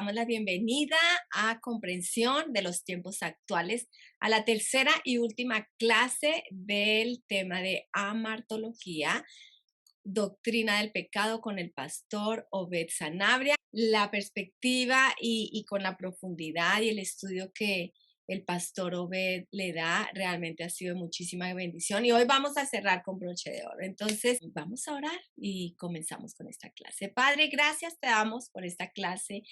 damos la bienvenida a Comprensión de los Tiempos Actuales, a la tercera y última clase del tema de amartología, doctrina del pecado con el pastor Obed Sanabria. La perspectiva y con la profundidad y el estudio que el pastor Obed le da realmente ha sido muchísima bendición. Y hoy vamos a cerrar con broche de oro. Entonces, vamos a orar y comenzamos con esta clase. Padre, gracias te damos por esta clase.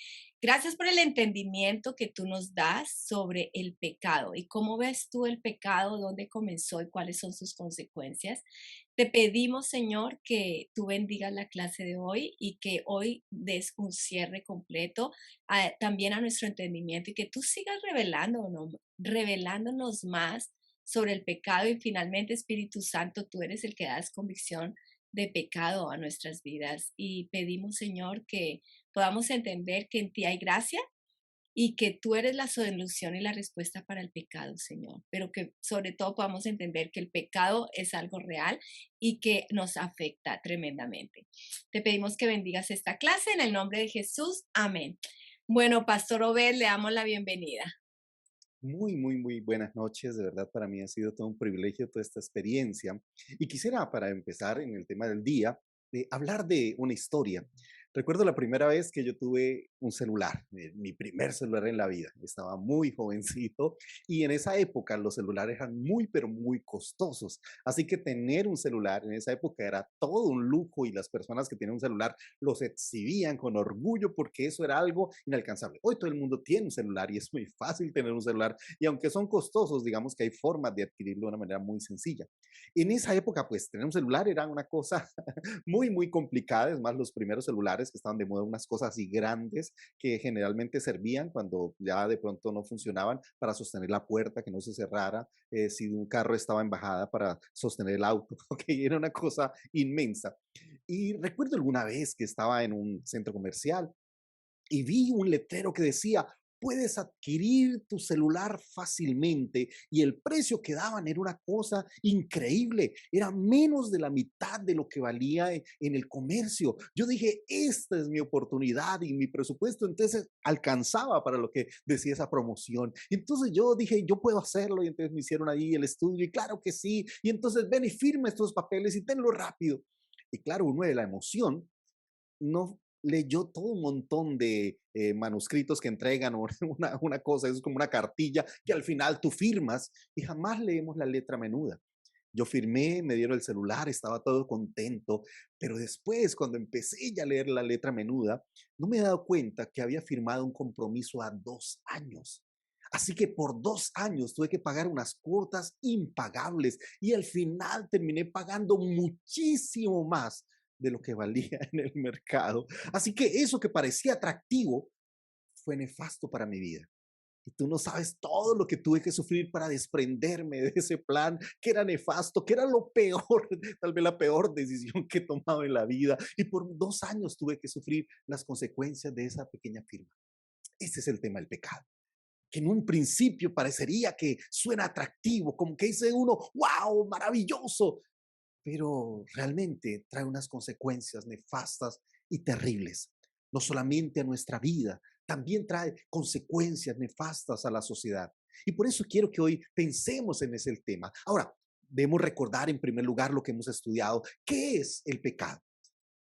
Gracias por el entendimiento que tú nos das sobre el pecado y cómo ves tú el pecado, dónde comenzó y cuáles son sus consecuencias. Te pedimos, Señor, que tú bendigas la clase de hoy y que hoy des un cierre completo también a nuestro entendimiento y que tú sigas revelándonos más sobre el pecado y finalmente, Espíritu Santo, tú eres el que das convicción de pecado a nuestras vidas y pedimos, Señor, que podamos entender que en ti hay gracia y que tú eres la solución y la respuesta para el pecado, Señor, pero que sobre todo podamos entender que el pecado es algo real y que nos afecta tremendamente. Te pedimos que bendigas esta clase en el nombre de Jesús. Amén. Bueno, Pastor Obed, le damos la bienvenida. Muy buenas noches. De verdad, para mí ha sido todo un privilegio toda esta experiencia. Y quisiera, para empezar en el tema del día, hablar de una historia. Recuerdo la primera vez que yo tuve un celular, mi primer celular en la vida. Estaba muy jovencito y en esa época los celulares eran pero muy costosos. Así que tener un celular en esa época era todo un lujo y las personas que tienen un celular los exhibían con orgullo porque eso era algo inalcanzable. Hoy todo el mundo tiene un celular y es muy fácil tener un celular y aunque son costosos, digamos que hay formas de adquirirlo de una manera muy sencilla. En esa época, pues tener un celular era una cosa muy complicada. Es más, los primeros celulares que estaban de moda, unas cosas así grandes que generalmente servían cuando ya de pronto no funcionaban para sostener la puerta, que no se cerrara, si un carro estaba en bajada para sostener el auto, ok, era una cosa inmensa. Y recuerdo alguna vez que estaba en un centro comercial y vi un letrero que decía, puedes adquirir tu celular fácilmente y el precio que daban era una cosa increíble, era menos de la mitad de lo que valía en el comercio. Yo dije, esta es mi oportunidad y mi presupuesto entonces alcanzaba para lo que decía esa promoción. Entonces yo dije, yo puedo hacerlo y entonces me hicieron ahí el estudio y claro que sí, y entonces ven y firma estos papeles y tenlo rápido. Y claro, uno de la emoción no leyó todo un montón de manuscritos que entregan o una cosa, es como una cartilla que al final tú firmas y jamás leemos la letra menuda. Yo firmé, me dieron el celular, estaba todo contento, pero después cuando empecé ya a leer la letra menuda, no me he dado cuenta que había firmado un compromiso a 2 años. Así que por 2 años tuve que pagar unas cuotas impagables y al final terminé pagando muchísimo más de lo que valía en el mercado. Así que eso que parecía atractivo fue nefasto para mi vida. Y tú no sabes todo lo que tuve que sufrir para desprenderme de ese plan, que era nefasto, que era lo peor, tal vez la peor decisión que he tomado en la vida. Y por 2 años tuve que sufrir las consecuencias de esa pequeña firma. Este es el tema del pecado, que en un principio parecería que suena atractivo, como que dice uno, wow, maravilloso, pero realmente trae unas consecuencias nefastas y terribles, no solamente a nuestra vida, también trae consecuencias nefastas a la sociedad. Y por eso quiero que hoy pensemos en ese tema. Ahora, debemos recordar en primer lugar lo que hemos estudiado. ¿Qué es el pecado?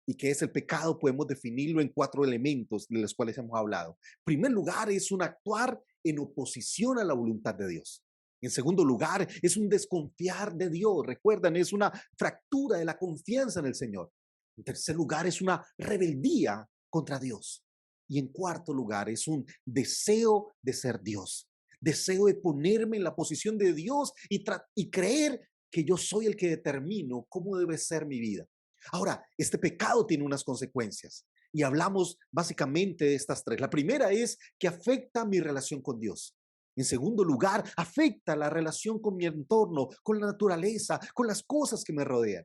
¿Y qué es el pecado? Podemos definirlo en 4 elementos de los cuales hemos hablado. En primer lugar, es un actuar en oposición a la voluntad de Dios. En segundo lugar, es un desconfiar de Dios. Recuerdan, es una fractura de la confianza en el Señor. En tercer lugar, es una rebeldía contra Dios. Y en cuarto lugar, es un deseo de ser Dios. Deseo de ponerme en la posición de Dios y creer que yo soy el que determino cómo debe ser mi vida. Ahora, este pecado tiene unas consecuencias y hablamos básicamente de estas tres. La primera es que afecta mi relación con Dios. En segundo lugar, afecta la relación con mi entorno, con la naturaleza, con las cosas que me rodean.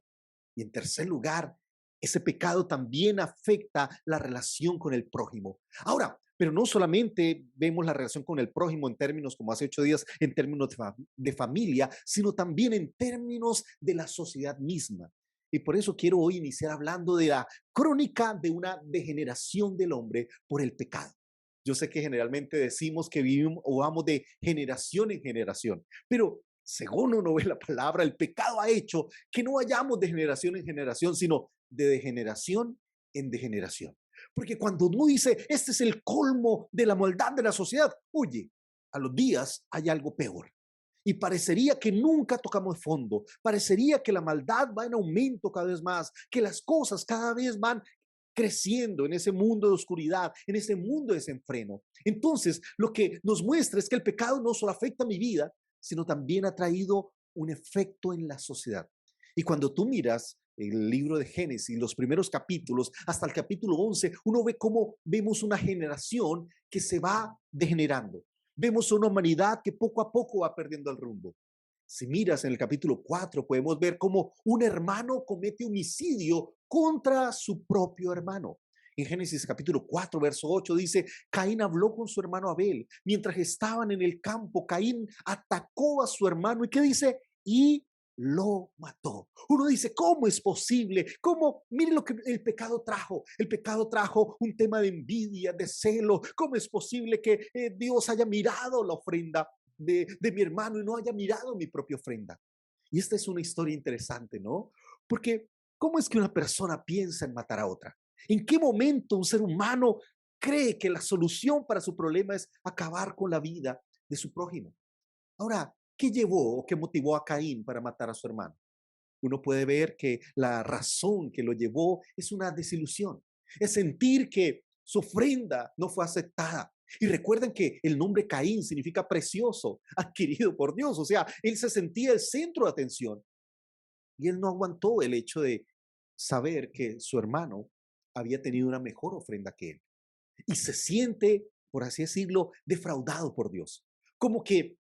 Y en tercer lugar, ese pecado también afecta la relación con el prójimo. Ahora, pero no solamente vemos la relación con el prójimo en términos, como hace 8 días, en términos de familia, sino también en términos de la sociedad misma. Y por eso quiero hoy iniciar hablando de la crónica de una degeneración del hombre por el pecado. Yo sé que generalmente decimos que vivimos o vamos de generación en generación, pero según uno ve la palabra, el pecado ha hecho que no vayamos de generación en generación, sino de generación en degeneración. Porque cuando uno dice, este es el colmo de la maldad de la sociedad, oye, a los días hay algo peor. Y parecería que nunca tocamos fondo, parecería que la maldad va en aumento cada vez más, que las cosas cada vez van creciendo en ese mundo de oscuridad, en ese mundo de desenfreno. Entonces, lo que nos muestra es que el pecado no solo afecta mi vida, sino también ha traído un efecto en la sociedad. Y cuando tú miras el libro de Génesis, los primeros capítulos, hasta el capítulo 11, uno ve cómo vemos una generación que se va degenerando. Vemos una humanidad que poco a poco va perdiendo el rumbo. Si miras en el capítulo 4, podemos ver cómo un hermano comete homicidio contra su propio hermano. En Génesis capítulo 4, verso 8 dice, Caín habló con su hermano Abel. Mientras estaban en el campo, Caín atacó a su hermano y ¿qué dice? Y lo mató. Uno dice, ¿cómo es posible? ¿Cómo? Miren lo que el pecado trajo. El pecado trajo un tema de envidia, de celo. ¿Cómo es posible que Dios haya mirado la ofrenda de mi hermano y no haya mirado mi propia ofrenda? Y esta es una historia interesante, ¿no? Porque ¿cómo es que una persona piensa en matar a otra? ¿En qué momento un ser humano cree que la solución para su problema es acabar con la vida de su prójimo? Ahora, ¿qué llevó o qué motivó a Caín para matar a su hermano? Uno puede ver que la razón que lo llevó es una desilusión, es sentir que su ofrenda no fue aceptada. Y recuerden que el nombre Caín significa precioso, adquirido por Dios, o sea, él se sentía el centro de atención y él no aguantó el hecho de saber que su hermano había tenido una mejor ofrenda que él. Y se siente, por así decirlo, defraudado por Dios. Como que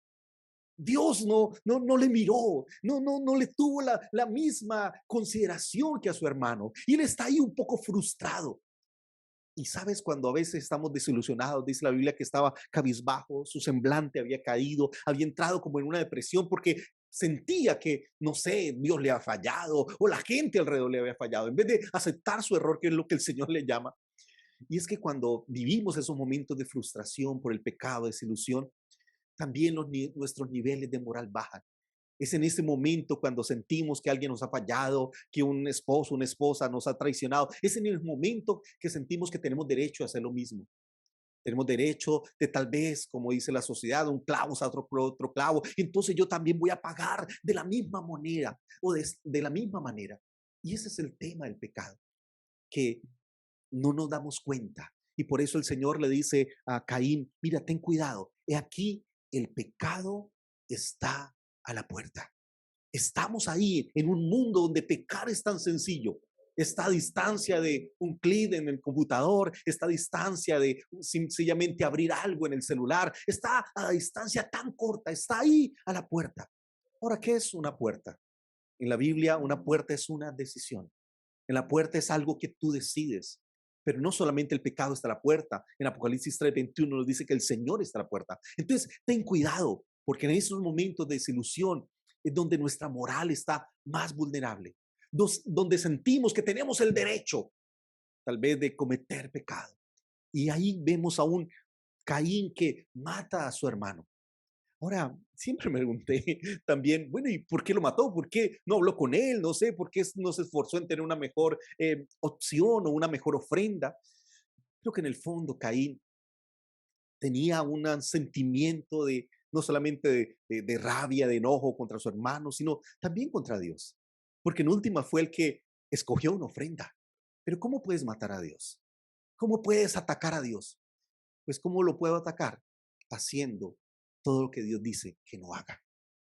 Dios no le miró, no le tuvo la misma consideración que a su hermano. Y él está ahí un poco frustrado. Y sabes, cuando a veces estamos desilusionados, dice la Biblia que estaba cabizbajo, su semblante había caído, había entrado como en una depresión porque sentía que, no sé, Dios le ha fallado o la gente alrededor le había fallado, en vez de aceptar su error, que es lo que el Señor le llama. Y es que cuando vivimos esos momentos de frustración por el pecado, desilusión, también nuestros niveles de moral bajan. Es en ese momento cuando sentimos que alguien nos ha fallado, que un esposo, una esposa nos ha traicionado. Es en el momento que sentimos que tenemos derecho a hacer lo mismo. Tenemos derecho de tal vez, como dice la sociedad, un clavo a otro clavo. Entonces yo también voy a pagar de la misma manera o de la misma manera. Y ese es el tema del pecado, que no nos damos cuenta. Y por eso el Señor le dice a Caín, mira, ten cuidado. He aquí, el pecado está a la puerta. Estamos ahí en un mundo donde pecar es tan sencillo. Está a distancia de un clic en el computador, está a distancia de sencillamente abrir algo en el celular, está a distancia tan corta, está ahí a la puerta. Ahora, ¿qué es una puerta? En la Biblia, una puerta es una decisión. En la puerta es algo que tú decides. Pero no solamente el pecado está a la puerta. En Apocalipsis 3:21 nos dice que el Señor está a la puerta. Entonces, ten cuidado, porque en esos momentos de desilusión es donde nuestra moral está más vulnerable, donde sentimos que tenemos el derecho, tal vez, de cometer pecado. Y ahí vemos a un Caín que mata a su hermano. Ahora, siempre me pregunté también, bueno, ¿y por qué lo mató? ¿Por qué no habló con él? No sé, ¿por qué no se esforzó en tener una mejor opción o una mejor ofrenda? Creo que en el fondo Caín tenía un sentimiento de no solamente de rabia, de enojo contra su hermano, sino también contra Dios. Porque en última fue el que escogió una ofrenda. Pero ¿cómo puedes matar a Dios? ¿Cómo puedes atacar a Dios? Pues ¿cómo lo puedo atacar? Haciendo todo lo que Dios dice que no haga,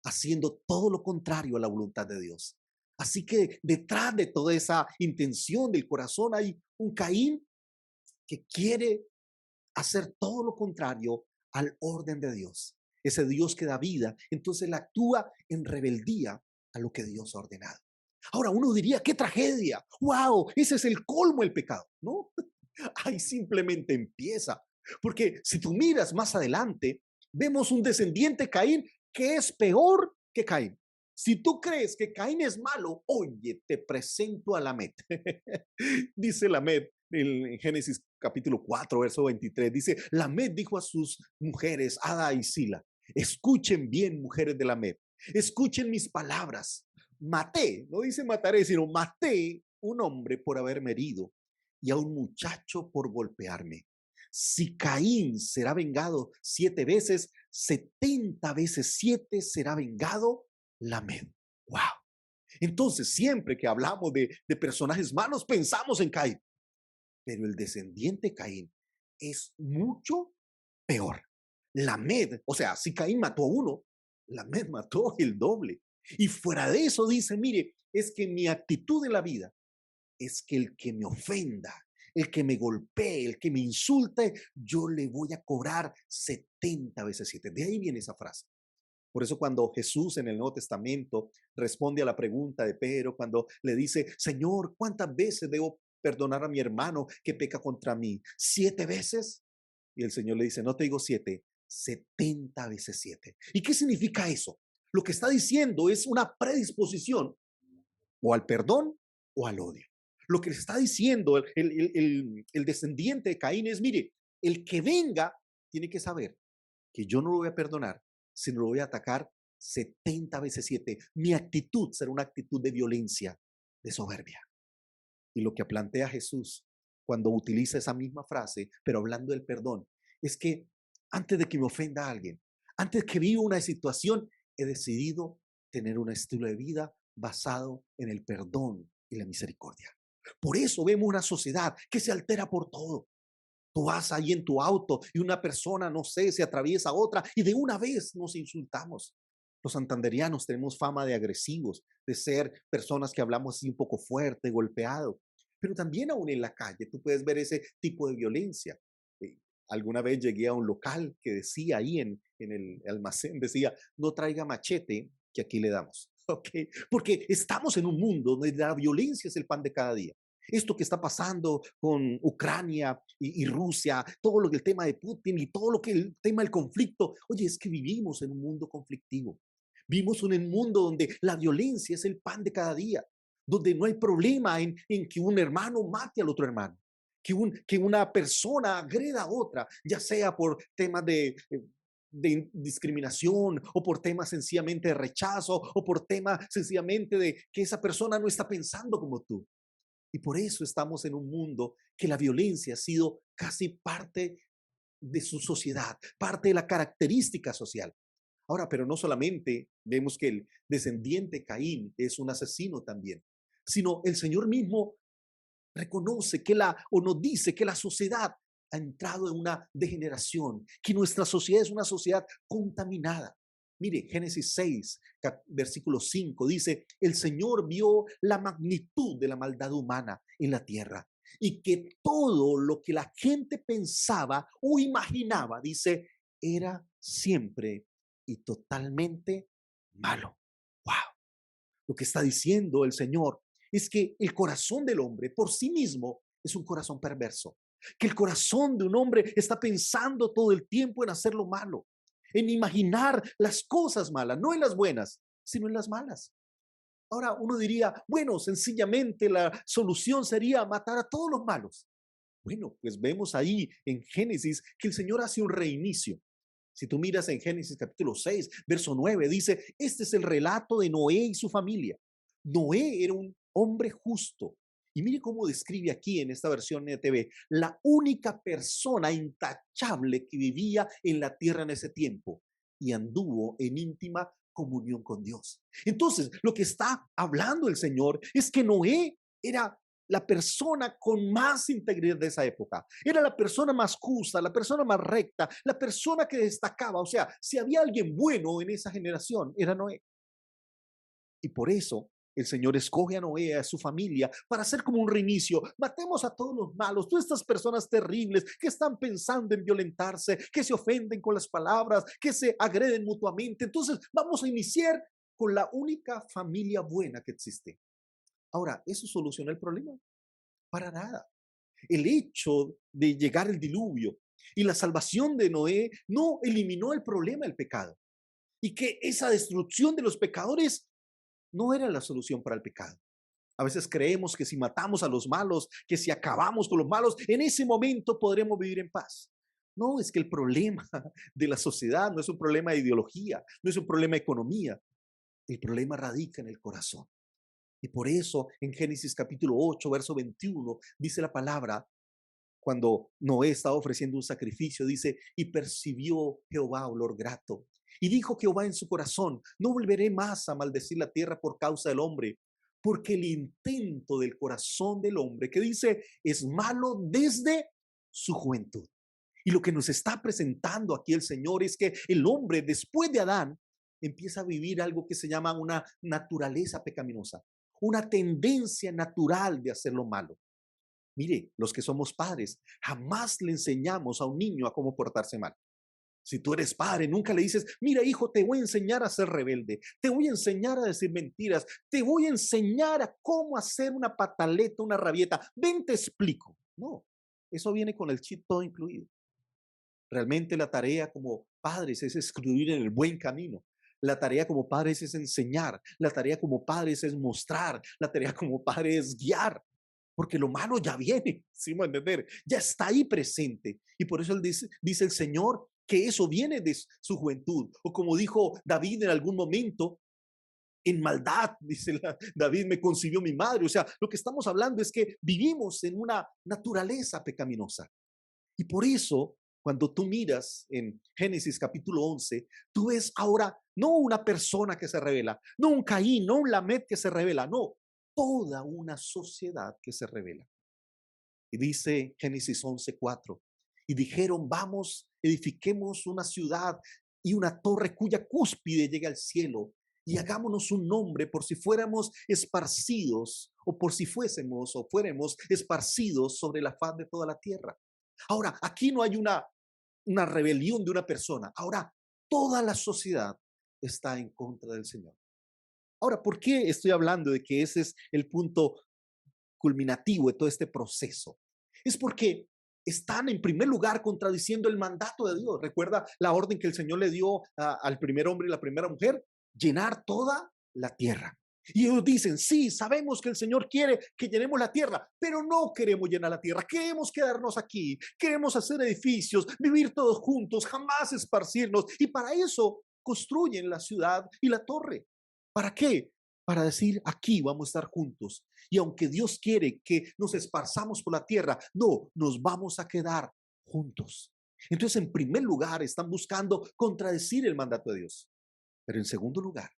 haciendo todo lo contrario a la voluntad de Dios. Así que detrás de toda esa intención del corazón hay un Caín que quiere hacer todo lo contrario al orden de Dios. Ese Dios que da vida, entonces él actúa en rebeldía a lo que Dios ha ordenado. Ahora uno diría, qué tragedia, wow, ese es el colmo del pecado, ¿no? Ahí simplemente empieza. Porque si tú miras más adelante, vemos un descendiente Caín que es peor que Caín. Si tú crees que Caín es malo, oye, te presento a Lamet. Dice Lamet en Génesis capítulo 4, verso 23, dice, Lamed dijo a sus mujeres, Ada y Sila, escuchen bien, mujeres de Lamed, escuchen mis palabras. Maté, no dice mataré, sino maté un hombre por haberme herido y a un muchacho por golpearme. Si Caín será vengado 7 veces, 70 veces 7 será vengado Lamed. Wow. Entonces, siempre que hablamos de personajes malos, pensamos en Caín. Pero el descendiente Caín es mucho peor. Lamed, o sea, si Caín mató a uno, Lamed mató el doble. Y fuera de eso dice, mire, es que mi actitud en la vida es que el que me ofenda, el que me golpee, el que me insulte, yo le voy a cobrar 70 veces 7. De ahí viene esa frase. Por eso cuando Jesús en el Nuevo Testamento responde a la pregunta de Pedro, cuando le dice, Señor, ¿cuántas veces debo perdonar a mi hermano que peca contra mí? ¿7 veces? Y el Señor le dice, no te digo 7, 70 veces 7. ¿Y qué significa eso? Lo que está diciendo es una predisposición o al perdón o al odio. Lo que le está diciendo el descendiente de Caín es, mire, el que venga tiene que saber que yo no lo voy a perdonar, sino lo voy a atacar 70 veces 7. Mi actitud será una actitud de violencia, de soberbia. Y lo que plantea Jesús cuando utiliza esa misma frase, pero hablando del perdón, es que antes de que me ofenda a alguien, antes que viva una situación, he decidido tener un estilo de vida basado en el perdón y la misericordia. Por eso vemos una sociedad que se altera por todo. Tú vas ahí en tu auto y una persona, no sé, se atraviesa a otra y de una vez nos insultamos. Los santanderianos tenemos fama de agresivos, de ser personas que hablamos así un poco fuerte, golpeado. Pero también aún en la calle tú puedes ver ese tipo de violencia. Eh, Alguna vez llegué a un local que decía ahí en el almacén, decía, no traiga machete, que aquí le damos. ¿Ok? Porque estamos en un mundo donde la violencia es el pan de cada día. Esto que está pasando con Ucrania y Rusia, todo lo que el tema de Putin y todo lo que el tema del conflicto, oye, es que vivimos en un mundo conflictivo. Vivimos en un mundo donde la violencia es el pan de cada día, donde no hay problema en que un hermano mate al otro hermano, que una persona agreda a otra, ya sea por temas de discriminación o por temas sencillamente de rechazo o por temas sencillamente de que esa persona no está pensando como tú. Y por eso estamos en un mundo que la violencia ha sido casi parte de su sociedad, parte de la característica social. Ahora, pero no solamente vemos que el descendiente Caín es un asesino también, sino el Señor mismo reconoce que o nos dice que la sociedad ha entrado en una degeneración, que nuestra sociedad es una sociedad contaminada. Mire, Génesis 6, versículo 5 dice, el Señor vio la magnitud de la maldad humana en la tierra y que todo lo que la gente pensaba o imaginaba, dice, era siempre y totalmente malo. Wow. Lo que está diciendo el Señor es que el corazón del hombre por sí mismo es un corazón perverso, que el corazón de un hombre está pensando todo el tiempo en hacer lo malo, en imaginar las cosas malas, no en las buenas, sino en las malas. Ahora uno diría, bueno, sencillamente la solución sería matar a todos los malos. Bueno, pues vemos ahí en Génesis que el Señor hace un reinicio. Si tú miras en Génesis capítulo 6, verso 9, dice, este es el relato de Noé y su familia. Noé era un hombre justo. Y mire cómo describe aquí en esta versión NTV, la única persona intachable que vivía en la tierra en ese tiempo y anduvo en íntima comunión con Dios. Entonces, lo que está hablando el Señor es que Noé era la persona con más integridad de esa época. Era la persona más justa, la persona más recta, la persona que destacaba. O sea, si había alguien bueno en esa generación, era Noé. Y por eso el Señor escoge a Noé, a su familia, para hacer como un reinicio. Matemos a todos los malos, todas estas personas terribles que están pensando en violentarse, que se ofenden con las palabras, que se agreden mutuamente. Entonces vamos a iniciar con la única familia buena que existe. Ahora, ¿eso soluciona el problema? Para nada. El hecho de llegar el diluvio y la salvación de Noé no eliminó el problema del pecado. Y que esa destrucción de los pecadores no era la solución para el pecado. A veces creemos que si matamos a los malos, que si acabamos con los malos, en ese momento podremos vivir en paz. No, es que el problema de la sociedad no es un problema de ideología, no es un problema de economía. El problema radica en el corazón. Y por eso en Génesis capítulo 8, verso 21, dice la palabra, cuando Noé estaba ofreciendo un sacrificio, dice, y percibió Jehová olor grato. Y dijo Jehová en su corazón, no volveré más a maldecir la tierra por causa del hombre, porque el intento del corazón del hombre, que dice, es malo desde su juventud. Y lo que nos está presentando aquí el Señor es que el hombre, después de Adán, empieza a vivir algo que se llama una naturaleza pecaminosa, una tendencia natural de hacer lo malo. Mire, los que somos padres, jamás le enseñamos a un niño a cómo portarse mal. Si tú eres padre, nunca le dices, mira hijo, te voy a enseñar a ser rebelde, te voy a enseñar a decir mentiras, te voy a enseñar a cómo hacer una pataleta, una rabieta. Ven, te explico. No, eso viene con el chip todo incluido. Realmente la tarea como padres es excluir en el buen camino. La tarea como padres es enseñar. La tarea como padres es mostrar. La tarea como padres es guiar. Porque lo malo ya viene, ¿sí me entender? Ya está ahí presente. Y por eso él dice el Señor que eso viene de su juventud. O como dijo David en algún momento, en maldad, dice David, me concibió mi madre. O sea, lo que estamos hablando es que vivimos en una naturaleza pecaminosa. Y por eso, cuando tú miras en Génesis capítulo 11, tú ves ahora no una persona que se revela, no un Caín, no un Lamet que se revela, no, toda una sociedad que se revela. Y dice Génesis 11:4, y dijeron, vamos, edifiquemos una ciudad y una torre cuya cúspide llegue al cielo, y hagámonos un nombre por si fuéramos esparcidos, o por si fuésemos o fuéramos esparcidos sobre la faz de toda la tierra. Ahora, aquí no hay una rebelión de una persona. Ahora, toda la sociedad está en contra del Señor. Ahora, ¿por qué estoy hablando de que ese es el punto culminativo de todo este proceso? Es porque están en primer lugar contradiciendo el mandato de Dios. Recuerda la orden que el Señor le dio al primer hombre y la primera mujer, llenar toda la tierra. Y ellos dicen, sí, sabemos que el Señor quiere que llenemos la tierra, pero no queremos llenar la tierra, queremos quedarnos aquí, queremos hacer edificios, vivir todos juntos, jamás esparcirnos. Y para eso construyen la ciudad y la torre. ¿Para qué? Para decir, aquí vamos a estar juntos. Y aunque Dios quiere que nos esparzamos por la tierra, no, nos vamos a quedar juntos. Entonces, en primer lugar, están buscando contradecir el mandato de Dios. Pero en segundo lugar,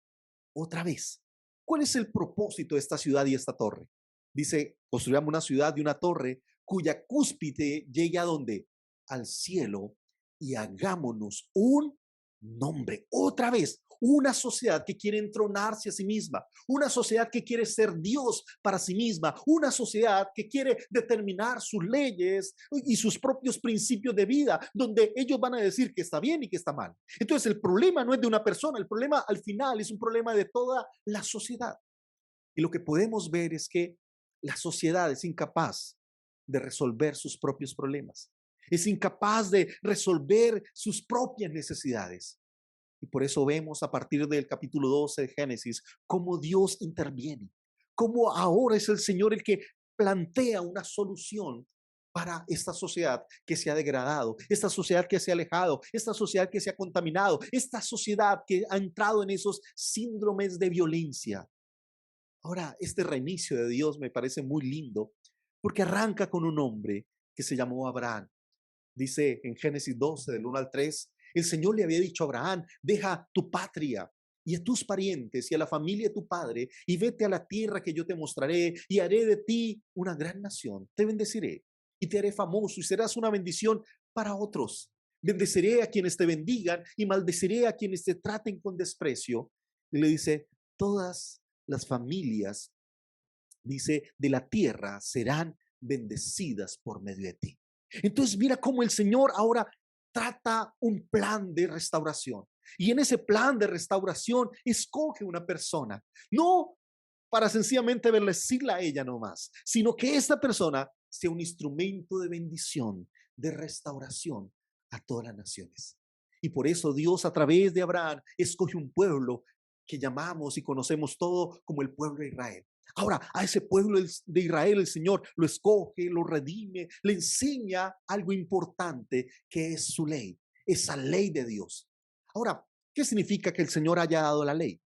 otra vez, ¿cuál es el propósito de esta ciudad y esta torre? Dice, construyamos una ciudad y una torre cuya cúspide llegue a donde? Al cielo, y hagámonos un nombre. Otra vez, una sociedad que quiere entronarse a sí misma, una sociedad que quiere ser Dios para sí misma, una sociedad que quiere determinar sus leyes y sus propios principios de vida, donde ellos van a decir que está bien y que está mal. Entonces el problema no es de una persona, el problema al final es un problema de toda la sociedad. Y lo que podemos ver es que la sociedad es incapaz de resolver sus propios problemas, es incapaz de resolver sus propias necesidades. Y por eso vemos a partir del capítulo 12 de Génesis cómo Dios interviene, cómo ahora es el Señor el que plantea una solución para esta sociedad que se ha degradado, esta sociedad que se ha alejado, esta sociedad que se ha contaminado, esta sociedad que ha entrado en esos síndromes de violencia. Ahora, este reinicio de Dios me parece muy lindo porque arranca con un hombre que se llamó Abraham. Dice en Génesis 12, del 1 al 3, el Señor le había dicho a Abraham, deja tu patria y a tus parientes y a la familia de tu padre y vete a la tierra que yo te mostraré y haré de ti una gran nación. Te bendeciré y te haré famoso y serás una bendición para otros. Bendeciré a quienes te bendigan y maldeciré a quienes te traten con desprecio. Y le dice, todas las familias, dice, de la tierra serán bendecidas por medio de ti. Entonces mira cómo el Señor ahora trata un plan de restauración. Y en ese plan de restauración escoge una persona, no para sencillamente bendecirla a ella nomás, sino que esta persona sea un instrumento de bendición, de restauración a todas las naciones. Y por eso Dios a través de Abraham escoge un pueblo que llamamos y conocemos todo como el pueblo de Israel. Ahora, a ese pueblo de Israel el Señor lo escoge, lo redime, le enseña algo importante que es su ley, esa ley de Dios. Ahora, ¿qué significa que el Señor haya dado la ley?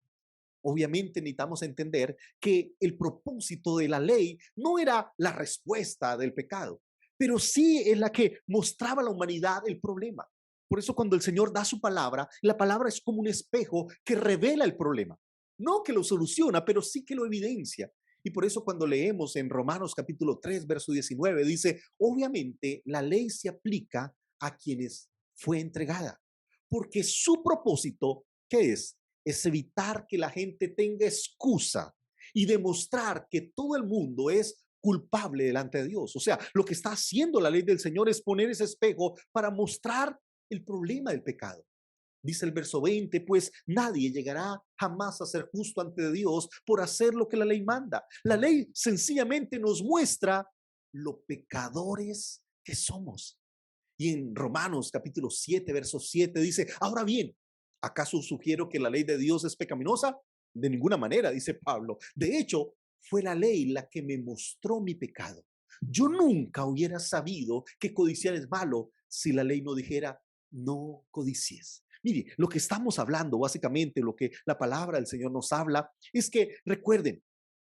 Obviamente necesitamos entender que el propósito de la ley no era la respuesta del pecado, pero sí es la que mostraba a la humanidad el problema. Por eso cuando el Señor da su palabra, la palabra es como un espejo que revela el problema. No que lo soluciona, pero sí que lo evidencia. Y por eso cuando leemos en Romanos capítulo 3, verso 19, dice, obviamente la ley se aplica a quienes fue entregada, porque su propósito, ¿qué es? Es evitar que la gente tenga excusa y demostrar que todo el mundo es culpable delante de Dios. O sea, lo que está haciendo la ley del Señor es poner ese espejo para mostrar el problema del pecado. Dice el verso 20, pues nadie llegará jamás a ser justo ante Dios por hacer lo que la ley manda. La ley sencillamente nos muestra lo pecadores que somos. Y en Romanos capítulo 7, verso 7 dice, ahora bien, ¿acaso sugiero que la ley de Dios es pecaminosa? De ninguna manera, dice Pablo. De hecho, fue la ley la que me mostró mi pecado. Yo nunca hubiera sabido que codiciar es malo si la ley no dijera, no codicies. Mire, lo que estamos hablando, básicamente, lo que la palabra del Señor nos habla, es que recuerden,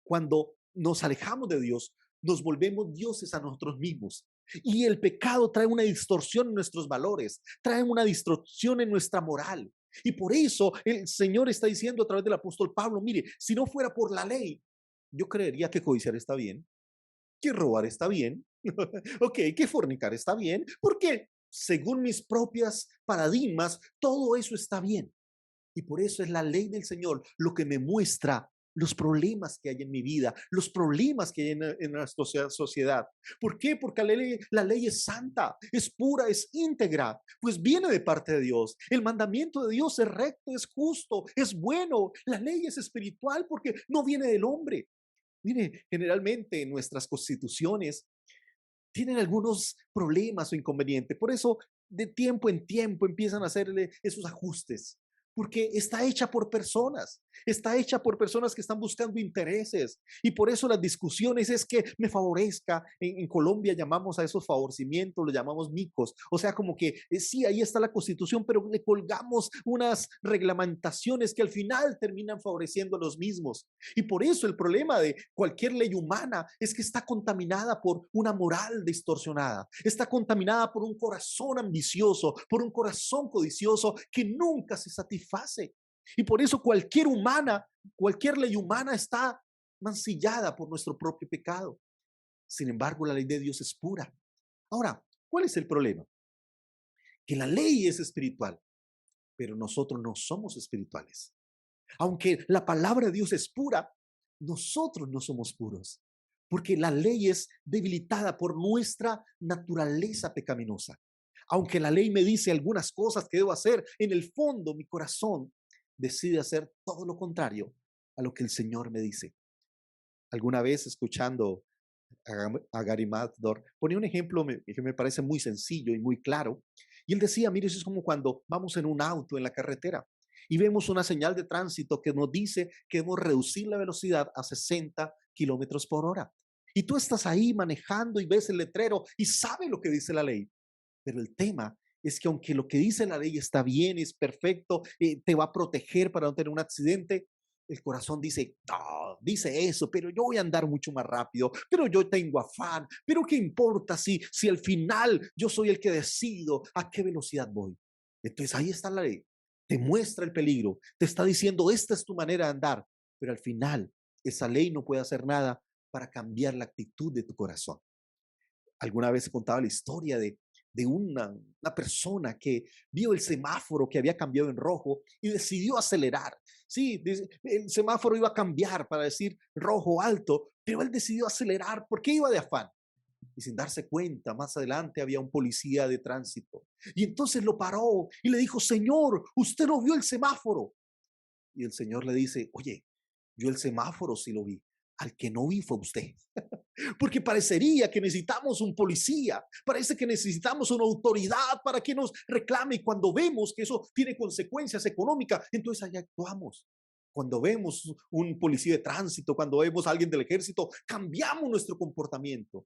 cuando nos alejamos de Dios, nos volvemos dioses a nosotros mismos. Y el pecado trae una distorsión en nuestros valores, trae una distorsión en nuestra moral. Y por eso el Señor está diciendo a través del apóstol Pablo, mire, si no fuera por la ley, yo creería que codiciar está bien, que robar está bien, ok, que fornicar está bien, porque según mis propias paradigmas, todo eso está bien. Y por eso es la ley del Señor lo que me muestra los problemas que hay en mi vida, los problemas que hay en nuestra sociedad. ¿Por qué? Porque la ley es santa, es pura, es íntegra, pues viene de parte de Dios. El mandamiento de Dios es recto, es justo, es bueno. La ley es espiritual porque no viene del hombre. Mire, generalmente nuestras constituciones tienen algunos problemas o inconvenientes. Por eso, de tiempo en tiempo empiezan a hacerle esos ajustes, porque está hecha por personas que están buscando intereses. Y por eso las discusiones es que me favorezca. En Colombia llamamos a esos favorecimientos, lo llamamos micos. O sea, como que sí, ahí está la constitución, pero le colgamos unas reglamentaciones que al final terminan favoreciendo a los mismos. Y por eso el problema de cualquier ley humana es que está contaminada por una moral distorsionada, está contaminada por un corazón ambicioso, por un corazón codicioso que nunca se satisface. Y por eso cualquier ley humana está mancillada por nuestro propio pecado. Sin embargo, la ley de Dios es pura. Ahora, ¿cuál es el problema? Que la ley es espiritual, pero nosotros no somos espirituales. Aunque la palabra de Dios es pura, nosotros no somos puros, porque la ley es debilitada por nuestra naturaleza pecaminosa. Aunque la ley me dice algunas cosas que debo hacer, en el fondo mi corazón decide hacer todo lo contrario a lo que el Señor me dice. Alguna vez escuchando a Gary Matador, ponía un ejemplo que me parece muy sencillo y muy claro. Y él decía, mire, eso es como cuando vamos en un auto en la carretera y vemos una señal de tránsito que nos dice que debemos reducir la velocidad a 60 kilómetros por hora. Y tú estás ahí manejando y ves el letrero y sabes lo que dice la ley. Pero el tema es que aunque lo que dice la ley está bien, es perfecto, te va a proteger para no tener un accidente, el corazón dice, no, dice eso, pero yo voy a andar mucho más rápido, pero yo tengo afán, pero ¿qué importa si al final yo soy el que decido a qué velocidad voy? Entonces ahí está la ley, te muestra el peligro, te está diciendo, esta es tu manera de andar, pero al final esa ley no puede hacer nada para cambiar la actitud de tu corazón. Alguna vez he contado la historia de una persona que vio el semáforo que había cambiado en rojo y decidió acelerar. Sí, el semáforo iba a cambiar para decir rojo alto, pero él decidió acelerar porque iba de afán. Y sin darse cuenta, más adelante había un policía de tránsito. Y entonces lo paró y le dijo, señor, usted no vio el semáforo. Y el señor le dice, oye, yo el semáforo sí lo vi. Al que no vi fue usted. Porque parecería que necesitamos un policía, parece que necesitamos una autoridad para que nos reclame y cuando vemos que eso tiene consecuencias económicas, entonces allá actuamos. Cuando vemos un policía de tránsito, cuando vemos a alguien del ejército, cambiamos nuestro comportamiento.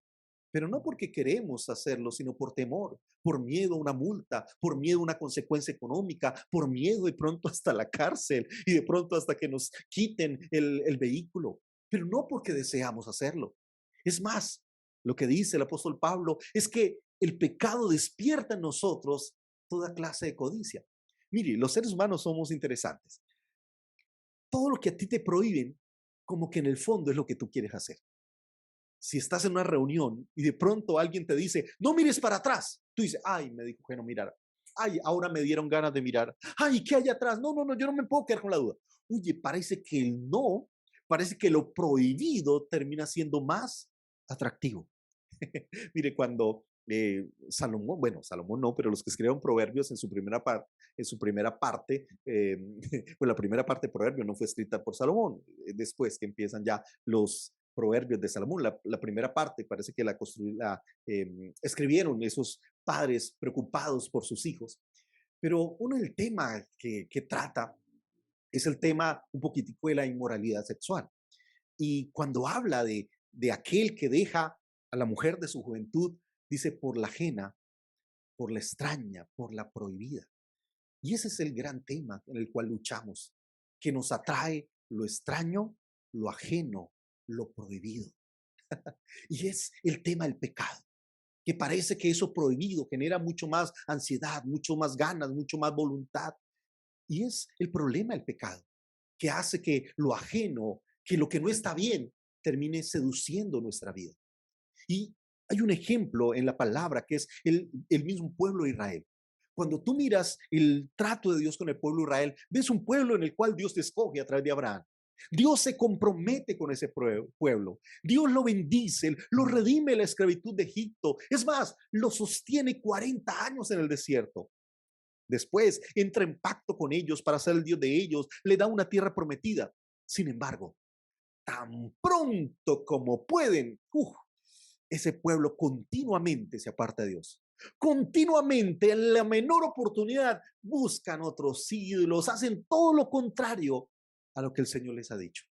Pero no porque queremos hacerlo, sino por temor, por miedo a una multa, por miedo a una consecuencia económica, por miedo de pronto hasta la cárcel y de pronto hasta que nos quiten el vehículo. Pero no porque deseamos hacerlo. Es más, lo que dice el apóstol Pablo es que el pecado despierta en nosotros toda clase de codicia. Mire, los seres humanos somos interesantes. Todo lo que a ti te prohíben, como que en el fondo es lo que tú quieres hacer. Si estás en una reunión y de pronto alguien te dice, no mires para atrás, tú dices, ay, me dijo que no mirara. Ay, ahora me dieron ganas de mirar. Ay, ¿qué hay atrás? No, no, no, yo no me puedo quedar con la duda. Oye, parece que el no, parece que lo prohibido termina siendo más atractivo. Mire, cuando Salomón, bueno, Salomón no, pero los que escribieron Proverbios en su primera parte, pues la primera parte de Proverbios no fue escrita por Salomón, después que empiezan ya los Proverbios de Salomón, la primera parte parece que escribieron esos padres preocupados por sus hijos, pero uno del tema que trata es el tema un poquitico de la inmoralidad sexual. Y cuando habla de aquel que deja a la mujer de su juventud, dice por la ajena, por la extraña, por la prohibida. Y ese es el gran tema en el cual luchamos, que nos atrae lo extraño, lo ajeno, lo prohibido. Y es el tema del pecado, que parece que eso prohibido genera mucho más ansiedad, mucho más ganas, mucho más voluntad. Y es el problema del pecado, que hace que lo ajeno, que lo que no está bien, termine seduciendo nuestra vida. Y hay un ejemplo en la palabra que es el mismo pueblo de Israel. Cuando tú miras el trato de Dios con el pueblo de Israel, ves un pueblo en el cual Dios te escoge a través de Abraham. Dios se compromete con ese pueblo. Dios lo bendice, lo redime de la esclavitud de Egipto. Es más, lo sostiene 40 años en el desierto. Después entra en pacto con ellos para ser el Dios de ellos, le da una tierra prometida. Sin embargo, tan pronto como pueden, ese pueblo continuamente se aparta de Dios. Continuamente, en la menor oportunidad, buscan otros ídolos, hacen todo lo contrario a lo que el Señor les ha dicho.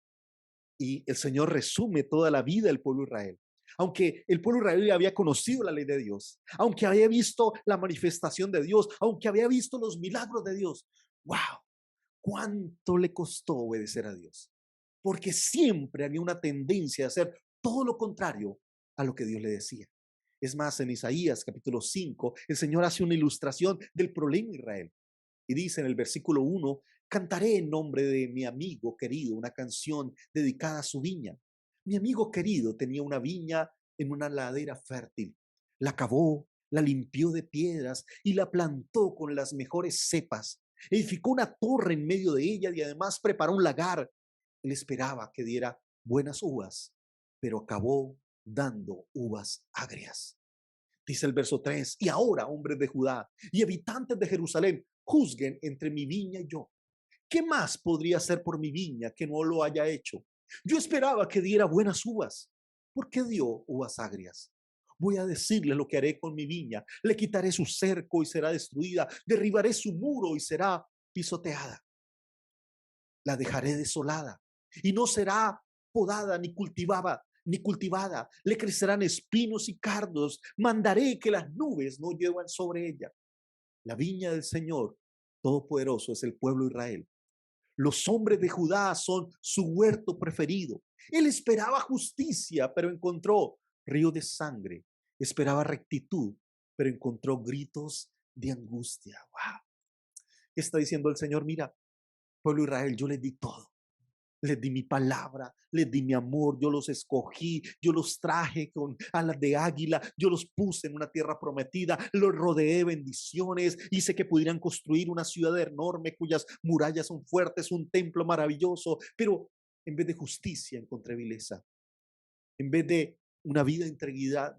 Y el Señor resume toda la vida del pueblo de Israel. Aunque el pueblo de Israel había conocido la ley de Dios, aunque había visto la manifestación de Dios, aunque había visto los milagros de Dios, wow, cuánto le costó obedecer a Dios. Porque siempre había una tendencia a hacer todo lo contrario a lo que Dios le decía. Es más, en Isaías capítulo 5, el Señor hace una ilustración del problema de Israel. Y dice en el versículo 1, cantaré en nombre de mi amigo querido una canción dedicada a su viña. Mi amigo querido tenía una viña en una ladera fértil. La cavó, la limpió de piedras y la plantó con las mejores cepas. Edificó una torre en medio de ella y además preparó un lagar. Él esperaba que diera buenas uvas, pero acabó dando uvas agrias. Dice el verso 3, y ahora, hombres de Judá y habitantes de Jerusalén, juzguen entre mi viña y yo. ¿Qué más podría hacer por mi viña que no lo haya hecho? Yo esperaba que diera buenas uvas. ¿Por qué dio uvas agrias? Voy a decirle lo que haré con mi viña. Le quitaré su cerco y será destruida. Derribaré su muro y será pisoteada. La dejaré desolada y no será podada ni cultivada. Le crecerán espinos y cardos. Mandaré que las nubes no lluevan sobre ella. La viña del Señor Todopoderoso es el pueblo de Israel. Los hombres de Judá son su huerto preferido. Él esperaba justicia, pero encontró río de sangre. Esperaba rectitud, pero encontró gritos de angustia. Wow. ¿Qué está diciendo el Señor? Mira, pueblo de Israel, yo les di todo. Les di mi palabra, les di mi amor, yo los escogí, yo los traje con alas de águila, yo los puse en una tierra prometida, los rodeé de bendiciones, hice que pudieran construir una ciudad enorme cuyas murallas son fuertes, un templo maravilloso, pero en vez de justicia encontré vileza, en vez de una vida de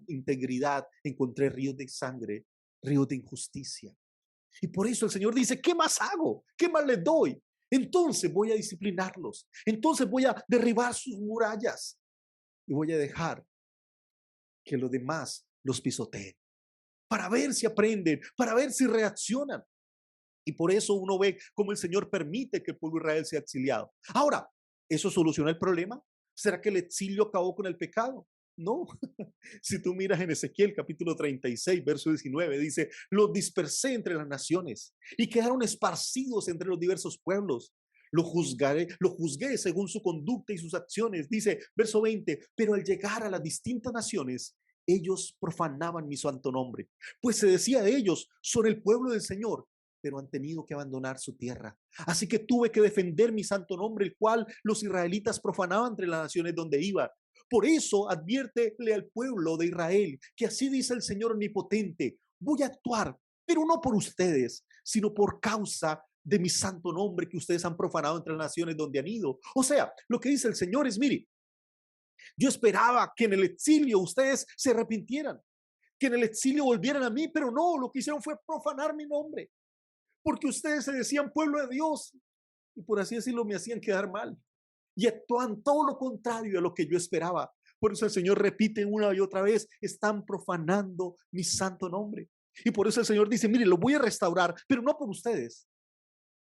integridad encontré ríos de sangre, ríos de injusticia. Y por eso el Señor dice, ¿qué más hago? ¿Qué más les doy? Entonces voy a disciplinarlos. Entonces voy a derribar sus murallas y voy a dejar que los demás los pisoteen para ver si aprenden, para ver si reaccionan. Y por eso uno ve cómo el Señor permite que el pueblo de Israel sea exiliado. Ahora, ¿eso soluciona el problema? ¿Será que el exilio acabó con el pecado? No. Si tú miras en Ezequiel capítulo 36, verso 19, dice, los dispersé entre las naciones y quedaron esparcidos entre los diversos pueblos. Lo juzgué según su conducta y sus acciones. Dice, verso 20, pero al llegar a las distintas naciones, ellos profanaban mi santo nombre, pues se decía de ellos, son el pueblo del Señor, pero han tenido que abandonar su tierra. Así que tuve que defender mi santo nombre, el cual los israelitas profanaban entre las naciones donde iba. Por eso adviértele al pueblo de Israel que así dice el Señor omnipotente, voy a actuar, pero no por ustedes, sino por causa de mi santo nombre que ustedes han profanado entre las naciones donde han ido. O sea, lo que dice el Señor es, mire, yo esperaba que en el exilio ustedes se arrepintieran, que en el exilio volvieran a mí, pero no, lo que hicieron fue profanar mi nombre, porque ustedes se decían pueblo de Dios y por así decirlo me hacían quedar mal y actúan todo lo contrario a lo que yo esperaba. Por eso el Señor repite una y otra vez, están profanando mi santo nombre. Y por eso el Señor dice, mire, lo voy a restaurar, pero no por ustedes,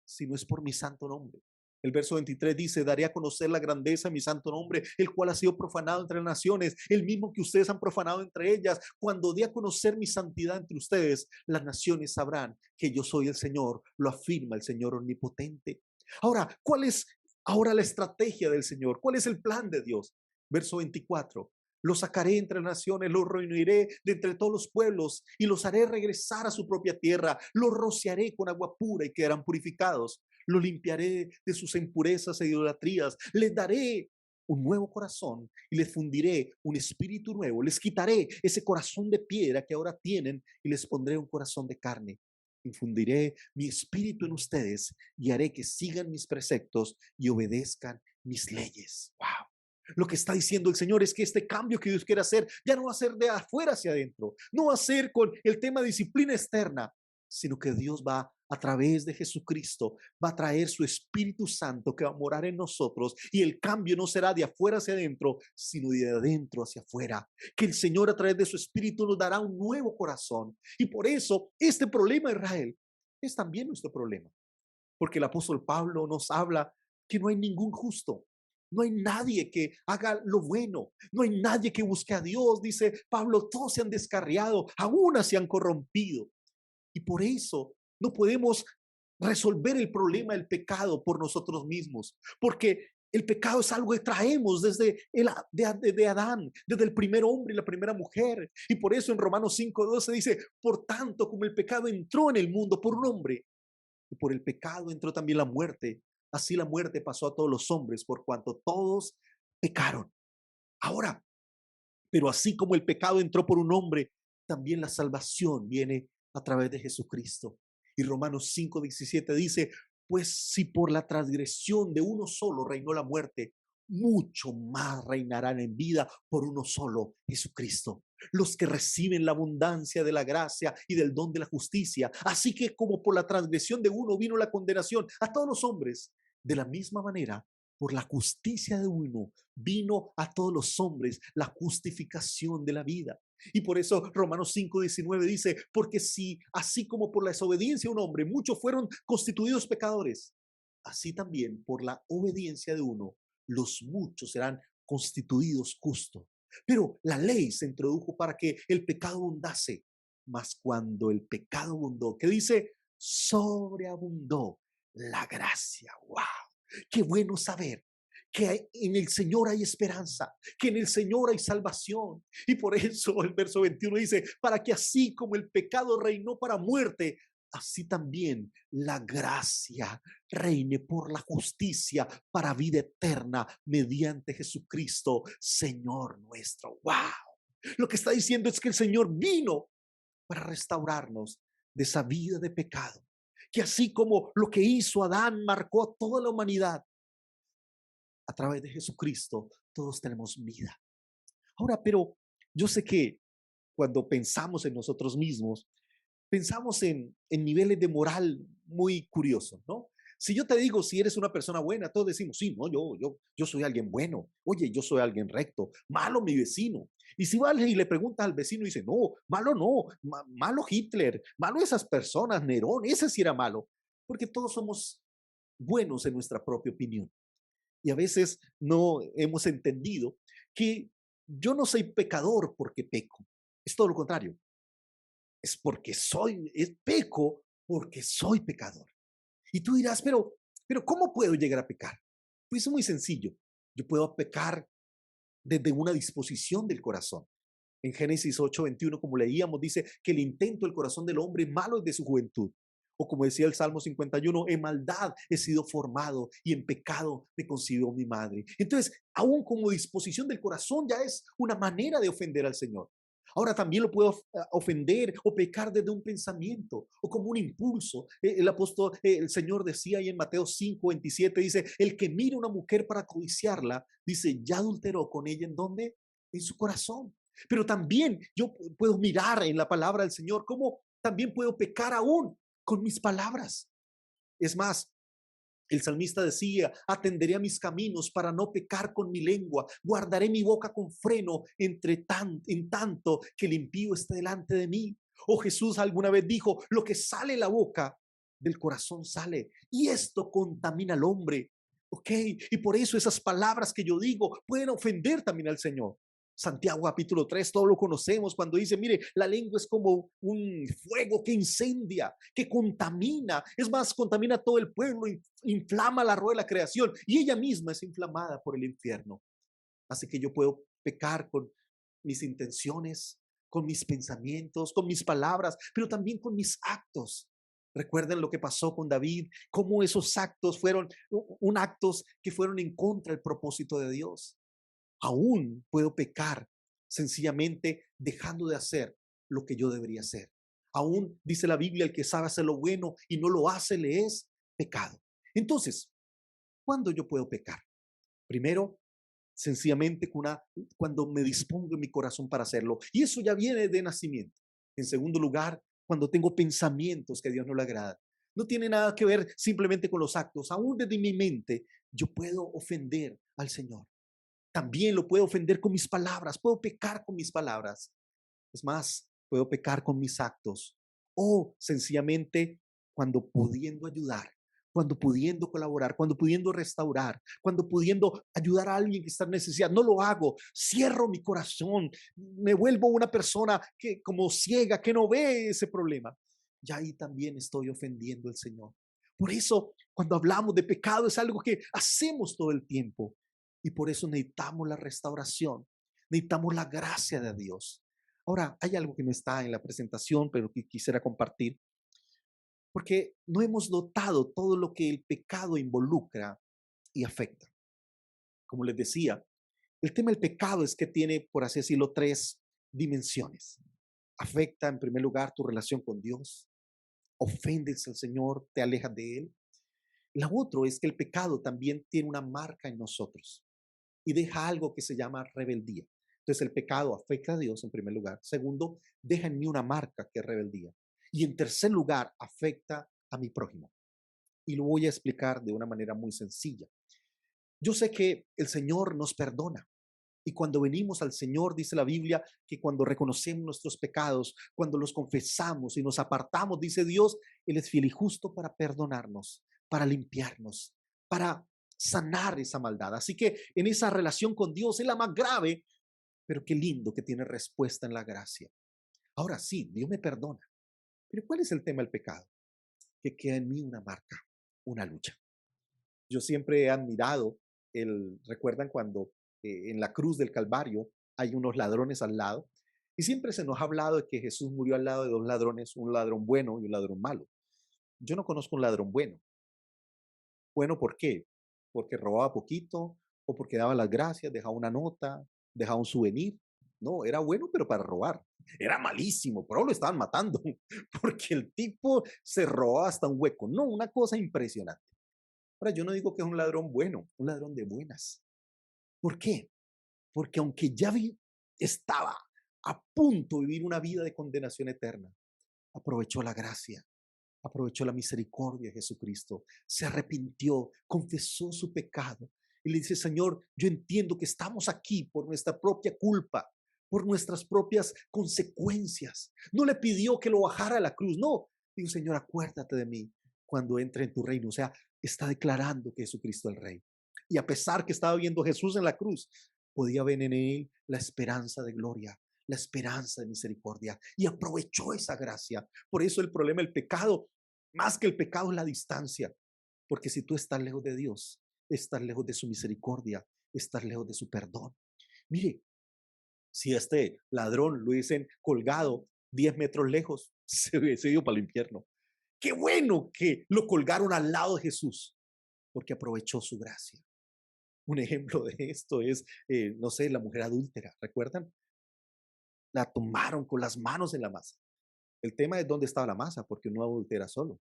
sino es por mi santo nombre. El verso 23 dice, daré a conocer la grandeza de mi santo nombre, el cual ha sido profanado entre las naciones, el mismo que ustedes han profanado entre ellas. Cuando dé a conocer mi santidad entre ustedes, las naciones sabrán que yo soy el Señor, lo afirma el Señor omnipotente. Ahora, ¿cuál es ahora la estrategia del Señor? ¿Cuál es el plan de Dios? Verso 24. Los sacaré entre naciones, los reuniré de entre todos los pueblos y los haré regresar a su propia tierra. Los rociaré con agua pura y quedarán purificados. Los limpiaré de sus impurezas e idolatrías. Les daré un nuevo corazón y les fundiré un espíritu nuevo. Les quitaré ese corazón de piedra que ahora tienen y les pondré un corazón de carne. Infundiré mi espíritu en ustedes y haré que sigan mis preceptos y obedezcan mis leyes. Wow. Lo que está diciendo el Señor es que este cambio que Dios quiere hacer ya no va a ser de afuera hacia adentro, no va a ser con el tema de disciplina externa, sino que Dios va a través de Jesucristo, va a traer su Espíritu Santo que va a morar en nosotros y el cambio no será de afuera hacia adentro, sino de adentro hacia afuera. Que el Señor a través de su Espíritu nos dará un nuevo corazón. Y por eso este problema de Israel es también nuestro problema, porque el apóstol Pablo nos habla que no hay ningún justo. No hay nadie que haga lo bueno. No hay nadie que busque a Dios. Dice Pablo, todos se han descarriado, aún se han corrompido. Y por eso no podemos resolver el problema del pecado por nosotros mismos, porque el pecado es algo que traemos desde de Adán, desde el primer hombre y la primera mujer. Y por eso en Romanos 5:12 dice, por tanto como el pecado entró en el mundo por un hombre, y por el pecado entró también la muerte, así la muerte pasó a todos los hombres por cuanto todos pecaron. Ahora, pero así como el pecado entró por un hombre, también la salvación viene a través de Jesucristo. Y Romanos 5:17 dice, pues si por la transgresión de uno solo reinó la muerte, mucho más reinarán en vida por uno solo, Jesucristo. Los que reciben la abundancia de la gracia y del don de la justicia. Así que como por la transgresión de uno vino la condenación a todos los hombres, de la misma manera, por la justicia de uno vino a todos los hombres la justificación de la vida. Y por eso Romanos 5:19 dice, porque si así como por la desobediencia de un hombre muchos fueron constituidos pecadores, así también por la obediencia de uno los muchos serán constituidos justos. Pero la ley se introdujo para que el pecado abundase, mas cuando el pecado abundó, ¿qué dice? Sobreabundó la gracia. ¡Wow! Qué bueno saber que en el Señor hay esperanza, que en el Señor hay salvación. Y por eso el verso 21 dice, para que así como el pecado reinó para muerte, así también la gracia reine por la justicia para vida eterna mediante Jesucristo, Señor nuestro. ¡Wow! Lo que está diciendo es que el Señor vino para restaurarnos de esa vida de pecado. Que así como lo que hizo Adán marcó a toda la humanidad, a través de Jesucristo todos tenemos vida. Ahora, pero yo sé que cuando pensamos en nosotros mismos, pensamos en niveles de moral muy curiosos, ¿no? Si yo te digo si eres una persona buena, todos decimos, sí, no, yo soy alguien bueno. Oye, yo soy alguien recto. Malo mi vecino. Y si vas y le preguntas al vecino y dice, no, malo no, malo Hitler, malo esas personas, Nerón, ese sí era malo. porque todos somos buenos en nuestra propia opinión. Y a veces no hemos entendido que yo no soy pecador porque peco. Es todo lo contrario. Es porque es peco porque soy pecador. Y tú dirás, pero ¿cómo puedo llegar a pecar? Pues es muy sencillo. Yo puedo pecar desde una disposición del corazón. En Génesis 8:21, como leíamos, dice que el intento del corazón del hombre es malo desde su juventud. O como decía el Salmo 51, en maldad he sido formado y en pecado me concibió mi madre. Entonces, aún como disposición del corazón ya es una manera de ofender al Señor. Ahora también lo puedo ofender o pecar desde un pensamiento o como un impulso. El apóstol, el Señor decía ahí en Mateo 5:27, dice, el que mira a una mujer para codiciarla, dice, ya adulteró con ella. ¿En dónde? En su corazón. Pero también yo puedo mirar en la palabra del Señor cómo también puedo pecar aún con mis palabras. Es más, el salmista decía, atenderé a mis caminos para no pecar con mi lengua, guardaré mi boca con freno en tanto que el impío esté delante de mí. O Jesús alguna vez dijo, lo que sale de la boca del corazón sale y esto contamina al hombre. ¿Ok? Y por eso esas palabras que yo digo pueden ofender también al Señor. Santiago capítulo 3, todos lo conocemos cuando dice, mire, la lengua es como un fuego que incendia, que contamina, es más, contamina todo el pueblo, inflama la rueda de la creación y ella misma es inflamada por el infierno. Así que yo puedo pecar con mis intenciones, con mis pensamientos, con mis palabras, pero también con mis actos. Recuerden lo que pasó con David, cómo esos actos fueron actos que fueron en contra del propósito de Dios. Aún puedo pecar sencillamente dejando de hacer lo que yo debería hacer. Aún dice la Biblia, el que sabe hacer lo bueno y no lo hace le es pecado. Entonces, ¿cuándo yo puedo pecar? Primero, sencillamente cuando me dispongo en mi corazón para hacerlo. Y eso ya viene de nacimiento. En segundo lugar, cuando tengo pensamientos que a Dios no le agradan. No tiene nada que ver simplemente con los actos. Aún desde mi mente, yo puedo ofender al Señor. También lo puedo ofender con mis palabras, puedo pecar con mis palabras. Es más, puedo pecar con mis actos. O sencillamente cuando pudiendo ayudar, cuando pudiendo colaborar, cuando pudiendo restaurar, cuando pudiendo ayudar a alguien que está en necesidad, no lo hago. Cierro mi corazón, me vuelvo una persona que como ciega, que no ve ese problema. Y ahí también estoy ofendiendo al Señor. Por eso, cuando hablamos de pecado, es algo que hacemos todo el tiempo. Y por eso necesitamos la restauración, necesitamos la gracia de Dios. Ahora, hay algo que no está en la presentación, pero que quisiera compartir, porque no hemos notado todo lo que el pecado involucra y afecta. Como les decía, el tema del pecado es que tiene, por así decirlo, tres dimensiones. Afecta, en primer lugar, tu relación con Dios, ofendes al Señor, te alejas de Él. La otra es que el pecado también tiene una marca en nosotros y deja algo que se llama rebeldía. Entonces el pecado afecta a Dios en primer lugar. Segundo, deja en mí una marca que es rebeldía. Y en tercer lugar, afecta a mi prójimo. Y lo voy a explicar de una manera muy sencilla. Yo sé que el Señor nos perdona. Y cuando venimos al Señor, dice la Biblia, que cuando reconocemos nuestros pecados, cuando los confesamos y nos apartamos, dice Dios, Él es fiel y justo para perdonarnos, para limpiarnos, para sanar esa maldad. Así que en esa relación con Dios es la más grave, pero qué lindo que tiene respuesta en la gracia. Ahora sí, Dios me perdona. Pero ¿cuál es el tema del pecado? Que queda en mí una marca, una lucha. Yo siempre he admirado recuerdan cuando en la cruz del Calvario hay unos ladrones al lado y siempre se nos ha hablado de que Jesús murió al lado de dos ladrones, un ladrón bueno y un ladrón malo. Yo no conozco un ladrón bueno. Bueno, ¿por qué? Porque robaba poquito o porque daba las gracias, dejaba una nota, dejaba un souvenir. No, era bueno, pero para robar. Era malísimo, pero lo estaban matando porque el tipo se robaba hasta un hueco. No, una cosa impresionante. Ahora, yo no digo que es un ladrón bueno, un ladrón de buenas. ¿Por qué? Porque aunque ya estaba a punto de vivir una vida de condenación eterna, aprovechó la gracia, aprovechó la misericordia de Jesucristo, se arrepintió, confesó su pecado y le dice, Señor, yo entiendo que estamos aquí por nuestra propia culpa, por nuestras propias consecuencias. No le pidió que lo bajara a la cruz, no. Dijo, Señor, acuérdate de mí cuando entre en tu reino. O sea, está declarando que Jesucristo es el Rey. Y a pesar que estaba viendo a Jesús en la cruz, podía ver en él la esperanza de gloria, la esperanza de misericordia. Y aprovechó esa gracia. Por eso el problema del pecado, más que el pecado, es la distancia. Porque si tú estás lejos de Dios, estás lejos de su misericordia, estás lejos de su perdón. Mire, si este ladrón lo hubiesen colgado 10 metros lejos, se hubiese ido para el infierno. Qué bueno que lo colgaron al lado de Jesús, porque aprovechó su gracia. Un ejemplo de esto es, no sé, la mujer adúltera, ¿recuerdan? La tomaron con las manos en la masa. El tema es dónde estaba la masa, porque no adultera solo.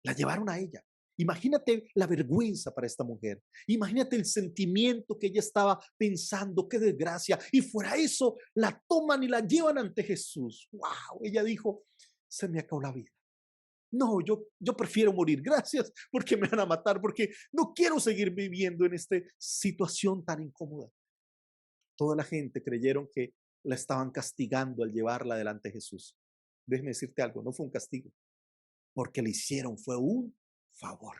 La llevaron a ella. Imagínate la vergüenza para esta mujer. Imagínate el sentimiento que ella estaba pensando, qué desgracia. Y fuera eso, la toman y la llevan ante Jesús. ¡Wow! Ella dijo, se me acabó la vida. No, yo prefiero morir. Gracias, porque me van a matar, porque no quiero seguir viviendo en esta situación tan incómoda. Toda la gente creyeron que la estaban castigando al llevarla delante de Jesús. Déjeme decirte algo, no fue un castigo, porque le hicieron, fue un favor.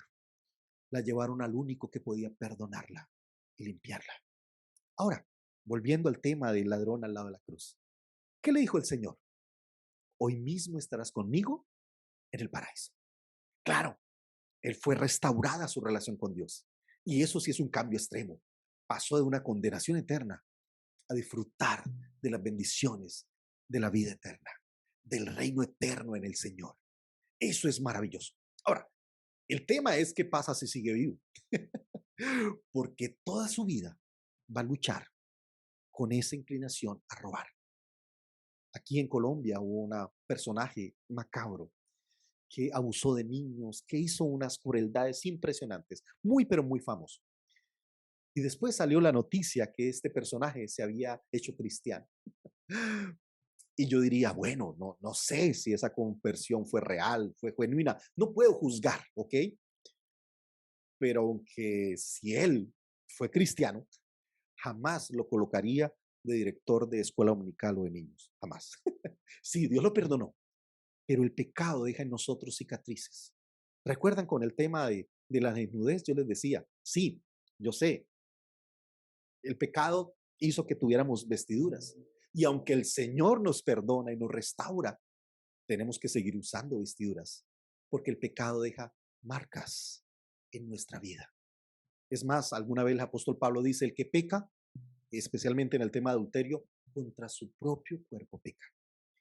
La llevaron al único que podía perdonarla y limpiarla. Ahora, volviendo al tema del ladrón al lado de la cruz. ¿Qué le dijo el Señor? Hoy mismo estarás conmigo en el paraíso. Claro, él fue restaurada su relación con Dios. Y eso sí es un cambio extremo. Pasó de una condenación eterna a disfrutar de las bendiciones de la vida eterna, del reino eterno en el Señor. Eso es maravilloso. Ahora, el tema es qué pasa si sigue vivo. Porque toda su vida va a luchar con esa inclinación a robar. Aquí en Colombia hubo un personaje macabro que abusó de niños, que hizo unas crueldades impresionantes, muy pero muy famoso. Y después salió la noticia que este personaje se había hecho cristiano. Y yo diría, bueno, no sé si esa conversión fue real, fue genuina. No puedo juzgar, ¿ok? Pero aunque si él fue cristiano, jamás lo colocaría de director de escuela dominical o de niños. Jamás. Sí, Dios lo perdonó, pero el pecado deja en nosotros cicatrices. ¿Recuerdan con el tema de la desnudez? Yo les decía, sí, yo sé, el pecado hizo que tuviéramos vestiduras. Y aunque el Señor nos perdona y nos restaura, tenemos que seguir usando vestiduras, porque el pecado deja marcas en nuestra vida. Es más, alguna vez el apóstol Pablo dice, el que peca, especialmente en el tema de adulterio, contra su propio cuerpo peca.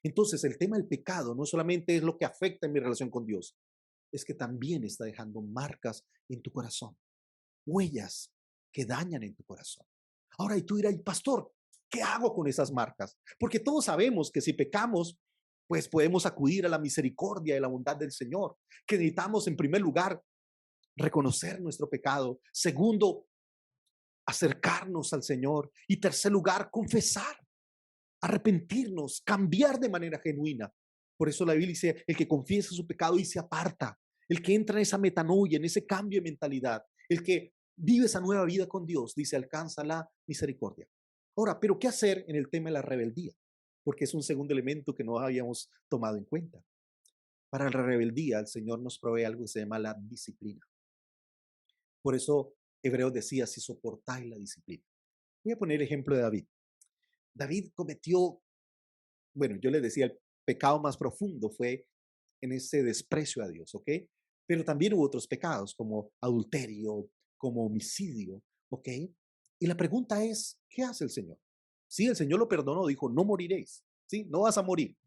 Entonces, el tema del pecado no solamente es lo que afecta en mi relación con Dios, es que también está dejando marcas en tu corazón, huellas que dañan en tu corazón. Ahora, y tú dirás, pastor, ¿qué hago con esas marcas? Porque todos sabemos que si pecamos, pues podemos acudir a la misericordia y la bondad del Señor, que necesitamos en primer lugar reconocer nuestro pecado, segundo, acercarnos al Señor y tercer lugar, confesar, arrepentirnos, cambiar de manera genuina. Por eso la Biblia dice, el que confiesa su pecado y se aparta, el que entra en esa metanoia, en ese cambio de mentalidad, el que vive esa nueva vida con Dios, dice, alcanza la misericordia. Ahora, pero ¿qué hacer en el tema de la rebeldía? Porque es un segundo elemento que no habíamos tomado en cuenta. Para la rebeldía, el Señor nos provee algo que se llama la disciplina. Por eso Hebreos decía, si soportáis la disciplina. Voy a poner el ejemplo de David. David cometió, bueno, yo les decía, el pecado más profundo fue en ese desprecio a Dios, ¿ok? Pero también hubo otros pecados como adulterio, como homicidio, ¿ok? Y la pregunta es, ¿qué hace el Señor? Sí, el Señor lo perdonó, dijo, no moriréis, ¿sí? No vas a morir,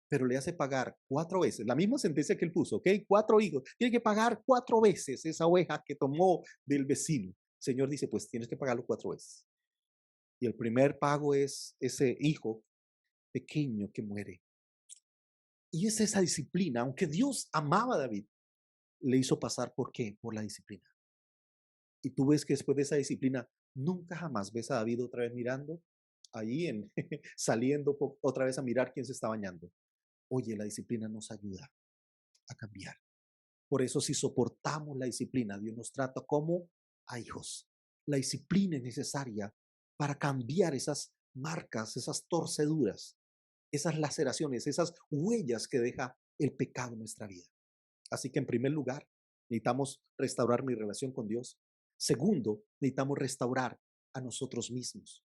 pero le hace pagar 4 veces, la misma sentencia que él puso, ¿ok? 4 hijos, tiene que pagar 4 veces esa oveja que tomó del vecino. El Señor dice, pues tienes que pagarlo 4 veces. Y el primer pago es ese hijo pequeño que muere. Y es esa disciplina, aunque Dios amaba a David, le hizo pasar ¿por qué? Por la disciplina. Y tú ves que después de esa disciplina, nunca jamás ves a David otra vez mirando, ahí saliendo otra vez a mirar quién se está bañando. Oye, la disciplina nos ayuda a cambiar. Por eso si soportamos la disciplina, Dios nos trata como a hijos. La disciplina es necesaria para cambiar esas marcas, esas torceduras, esas laceraciones, esas huellas que deja el pecado en nuestra vida. Así que en primer lugar, necesitamos restaurar mi relación con Dios. Segundo, necesitamos restaurar a nosotros mismos,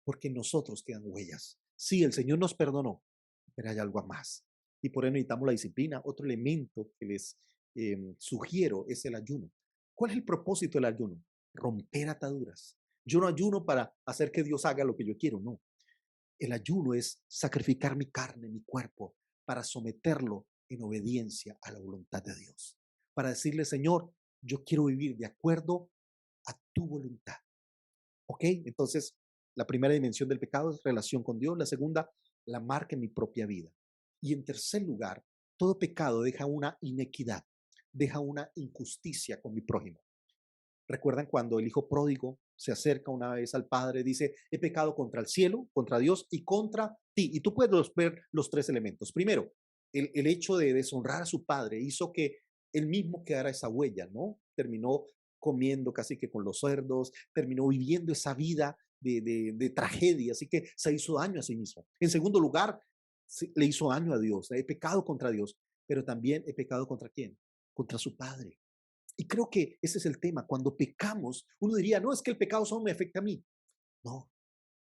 porque en nosotros quedan huellas. Sí, el Señor nos perdonó, pero hay algo más. Y por eso necesitamos la disciplina. Otro elemento que les sugiero es el ayuno. ¿Cuál es el propósito del ayuno? Romper ataduras. Yo no ayuno para hacer que Dios haga lo que yo quiero, no. El ayuno es sacrificar mi carne, mi cuerpo, para someterlo en obediencia a la voluntad de Dios. Para decirle, Señor, yo quiero vivir de acuerdo a tu voluntad. ¿Ok? Entonces, la primera dimensión del pecado es relación con Dios. La segunda, la marca en mi propia vida. Y en tercer lugar, todo pecado deja una inequidad, deja una injusticia con mi prójimo. ¿Recuerdan cuando el hijo pródigo se acerca una vez al padre? Dice, he pecado contra el cielo, contra Dios y contra ti. Y tú puedes ver los tres elementos. Primero, el hecho de deshonrar a su padre hizo que él mismo quedara esa huella, ¿no? Terminó comiendo casi que con los cerdos, terminó viviendo esa vida de tragedia, así que se hizo daño a sí mismo. En segundo lugar, le hizo daño a Dios. He pecado contra Dios, pero también he pecado contra quién? Contra su padre. Y creo que ese es el tema. Cuando pecamos, uno diría, no, es que el pecado solo me afecta a mí. No,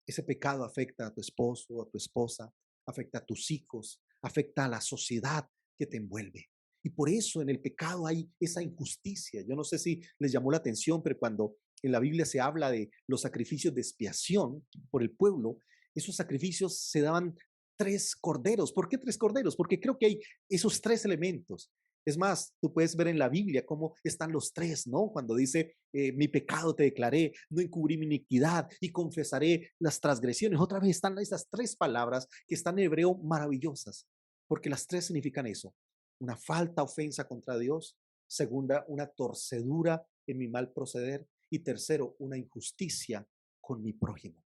ese pecado afecta a tu esposo, a tu esposa, afecta a tus hijos, afecta a la sociedad que te envuelve. Y por eso en el pecado hay esa injusticia. Yo no sé si les llamó la atención, pero cuando en la Biblia se habla de los sacrificios de expiación por el pueblo, esos sacrificios se daban tres corderos. ¿Por qué tres corderos? Porque creo que hay esos tres elementos. Es más, tú puedes ver en la Biblia cómo están los tres, ¿no? Cuando dice, mi pecado te declaré, no encubrí mi iniquidad y confesaré las transgresiones. Otra vez están esas tres palabras que están en hebreo maravillosas, porque las tres significan eso. Una falta, ofensa contra Dios. Segunda, una torcedura en mi mal proceder. Y tercero, una injusticia con mi prójimo.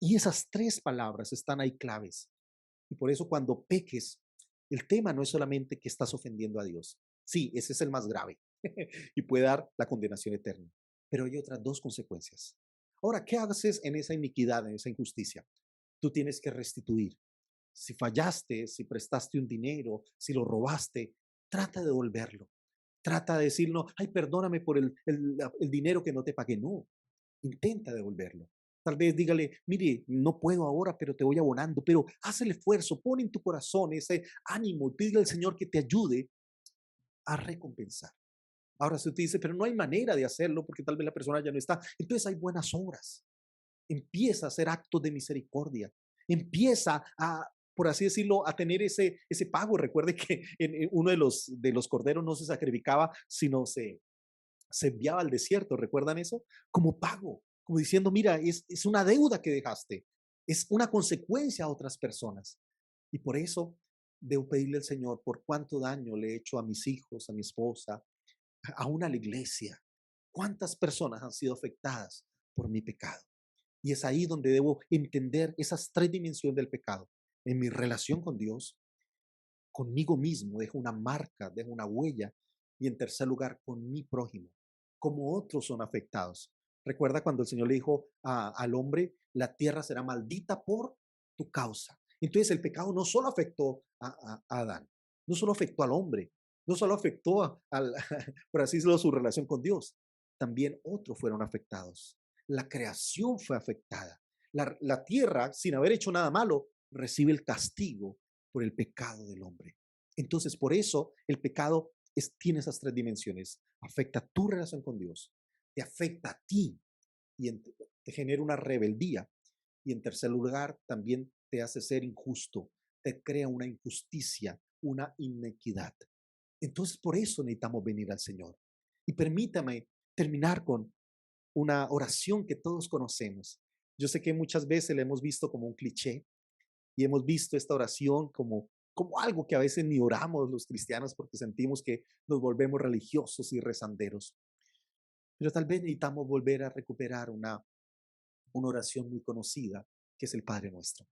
Y esas tres palabras están ahí claves. Y por eso cuando peques, el tema no es solamente que estás ofendiendo a Dios. Sí, ese es el más grave y puede dar la condenación eterna. Pero hay otras dos consecuencias. Ahora, ¿qué haces en esa iniquidad, en esa injusticia? Tú tienes que restituir. Si fallaste, si prestaste un dinero, si lo robaste, trata de devolverlo. Trata de decir, no, ay, perdóname por el dinero que no te pagué. No, intenta devolverlo. Tal vez dígale, mire, no puedo ahora, pero te voy abonando, pero haz el esfuerzo, pon en tu corazón ese ánimo y pídele al Señor que te ayude a recompensar. Ahora, si usted dice, pero no hay manera de hacerlo porque tal vez la persona ya no está, entonces hay buenas obras. Empieza a hacer actos de misericordia. Empieza a, por así decirlo, a tener ese pago. Recuerde que en uno de los corderos no se sacrificaba, sino se enviaba al desierto, ¿recuerdan eso? Como pago, como diciendo, mira, es una deuda que dejaste, es una consecuencia a otras personas. Y por eso debo pedirle al Señor por cuánto daño le he hecho a mis hijos, a mi esposa, aún a la iglesia. ¿Cuántas personas han sido afectadas por mi pecado? Y es ahí donde debo entender esas tres dimensiones del pecado. En mi relación con Dios, conmigo mismo, dejo una marca, dejo una huella. Y en tercer lugar, con mi prójimo, como otros son afectados. Recuerda cuando el Señor le dijo al hombre, la tierra será maldita por tu causa. Entonces el pecado no solo afectó a Adán, no solo afectó al hombre, no solo afectó por así decirlo, su relación con Dios, también otros fueron afectados. La creación fue afectada. La tierra, sin haber hecho nada malo, recibe el castigo por el pecado del hombre. Entonces, por eso el pecado tiene esas tres dimensiones. Afecta tu relación con Dios, te afecta a ti y te genera una rebeldía. Y en tercer lugar, también te hace ser injusto, te crea una injusticia, una inequidad. Entonces, por eso necesitamos venir al Señor. Y permítame terminar con una oración que todos conocemos. Yo sé que muchas veces la hemos visto como un cliché, y hemos visto esta oración como algo que a veces ni oramos los cristianos porque sentimos que nos volvemos religiosos y rezanderos. Pero tal vez necesitamos volver a recuperar una oración muy conocida, que es el Padre Nuestro.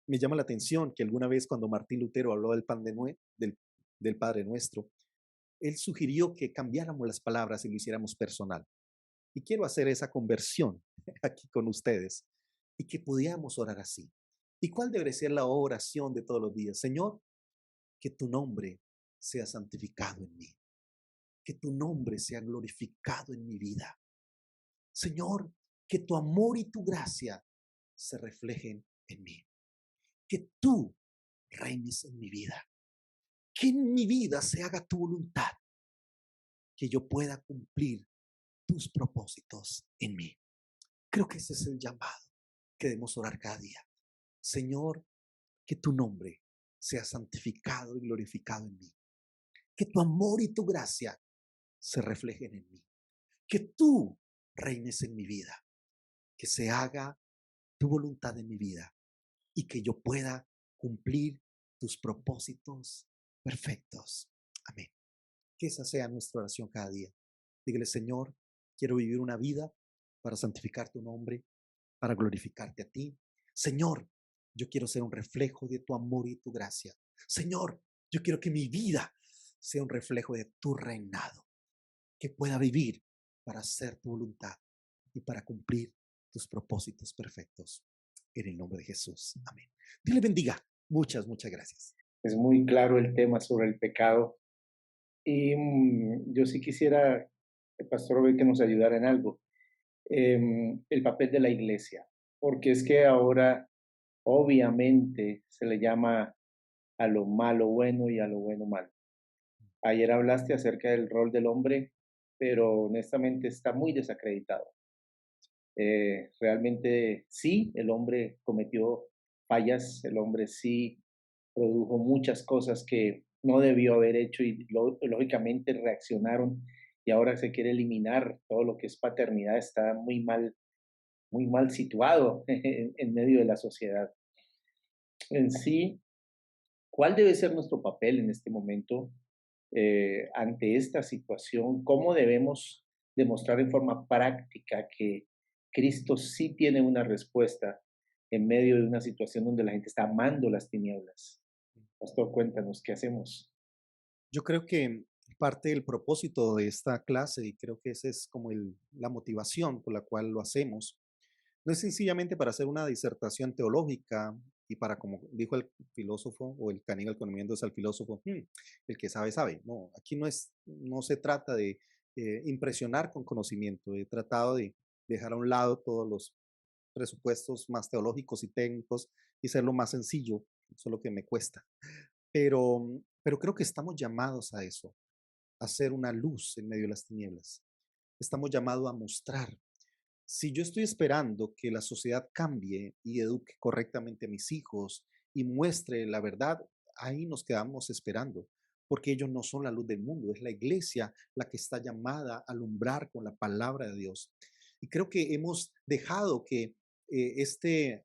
Me llama la atención que alguna vez cuando Martín Lutero habló del Padre Nuestro, él sugirió que cambiáramos las palabras y lo hiciéramos personal. Y quiero hacer esa conversión aquí con ustedes y que pudiéramos orar así. ¿Y cuál debería ser la oración de todos los días? Señor, que tu nombre sea santificado en mí, que tu nombre sea glorificado en mi vida. Señor, que tu amor y tu gracia se reflejen en mí, que tú reines en mi vida, que en mi vida se haga tu voluntad, que yo pueda cumplir tus propósitos en mí. Creo que ese es el llamado que debemos orar cada día. Señor, que tu nombre sea santificado y glorificado en mí, que tu amor y tu gracia se reflejen en mí, que tú reines en mi vida, que se haga tu voluntad en mi vida y que yo pueda cumplir tus propósitos perfectos. Amén. Que esa sea nuestra oración cada día. Dígale, Señor, quiero vivir una vida para santificar tu nombre, para glorificarte a ti. Señor, yo quiero ser un reflejo de tu amor y tu gracia. Señor, yo quiero que mi vida sea un reflejo de tu reinado, que pueda vivir para hacer tu voluntad y para cumplir tus propósitos perfectos. En el nombre de Jesús. Amén. Dios le bendiga. Muchas, muchas gracias. Es muy claro el tema sobre el pecado. Y yo sí quisiera, el pastor Obed, que nos ayudara en algo. El papel de la iglesia, porque es que ahora obviamente se le llama a lo malo bueno y a lo bueno malo. Ayer hablaste acerca del rol del hombre, pero honestamente está muy desacreditado. Realmente sí, el hombre cometió fallas, el hombre sí produjo muchas cosas que no debió haber hecho y lógicamente reaccionaron y ahora se quiere eliminar todo lo que es paternidad, está muy mal situado en medio de la sociedad. En sí, ¿cuál debe ser nuestro papel en este momento ante esta situación? ¿Cómo debemos demostrar en forma práctica que Cristo sí tiene una respuesta en medio de una situación donde la gente está amando las tinieblas? Pastor, cuéntanos, ¿qué hacemos? Yo creo que parte del propósito de esta clase, y creo que esa es como la motivación por la cual lo hacemos, no es sencillamente para hacer una disertación teológica y para, como dijo el filósofo o el caníbal conmiéndose al filósofo, el que sabe, sabe. No, aquí no se trata de impresionar con conocimiento. He tratado de dejar a un lado todos los presupuestos más teológicos y técnicos y ser lo más sencillo, eso es lo que me cuesta. Pero creo que estamos llamados a eso, a ser una luz en medio de las tinieblas. Estamos llamados a mostrar. Si yo estoy esperando que la sociedad cambie y eduque correctamente a mis hijos y muestre la verdad, ahí nos quedamos esperando, porque ellos no son la luz del mundo, es la iglesia la que está llamada a alumbrar con la palabra de Dios. Y creo que hemos dejado que este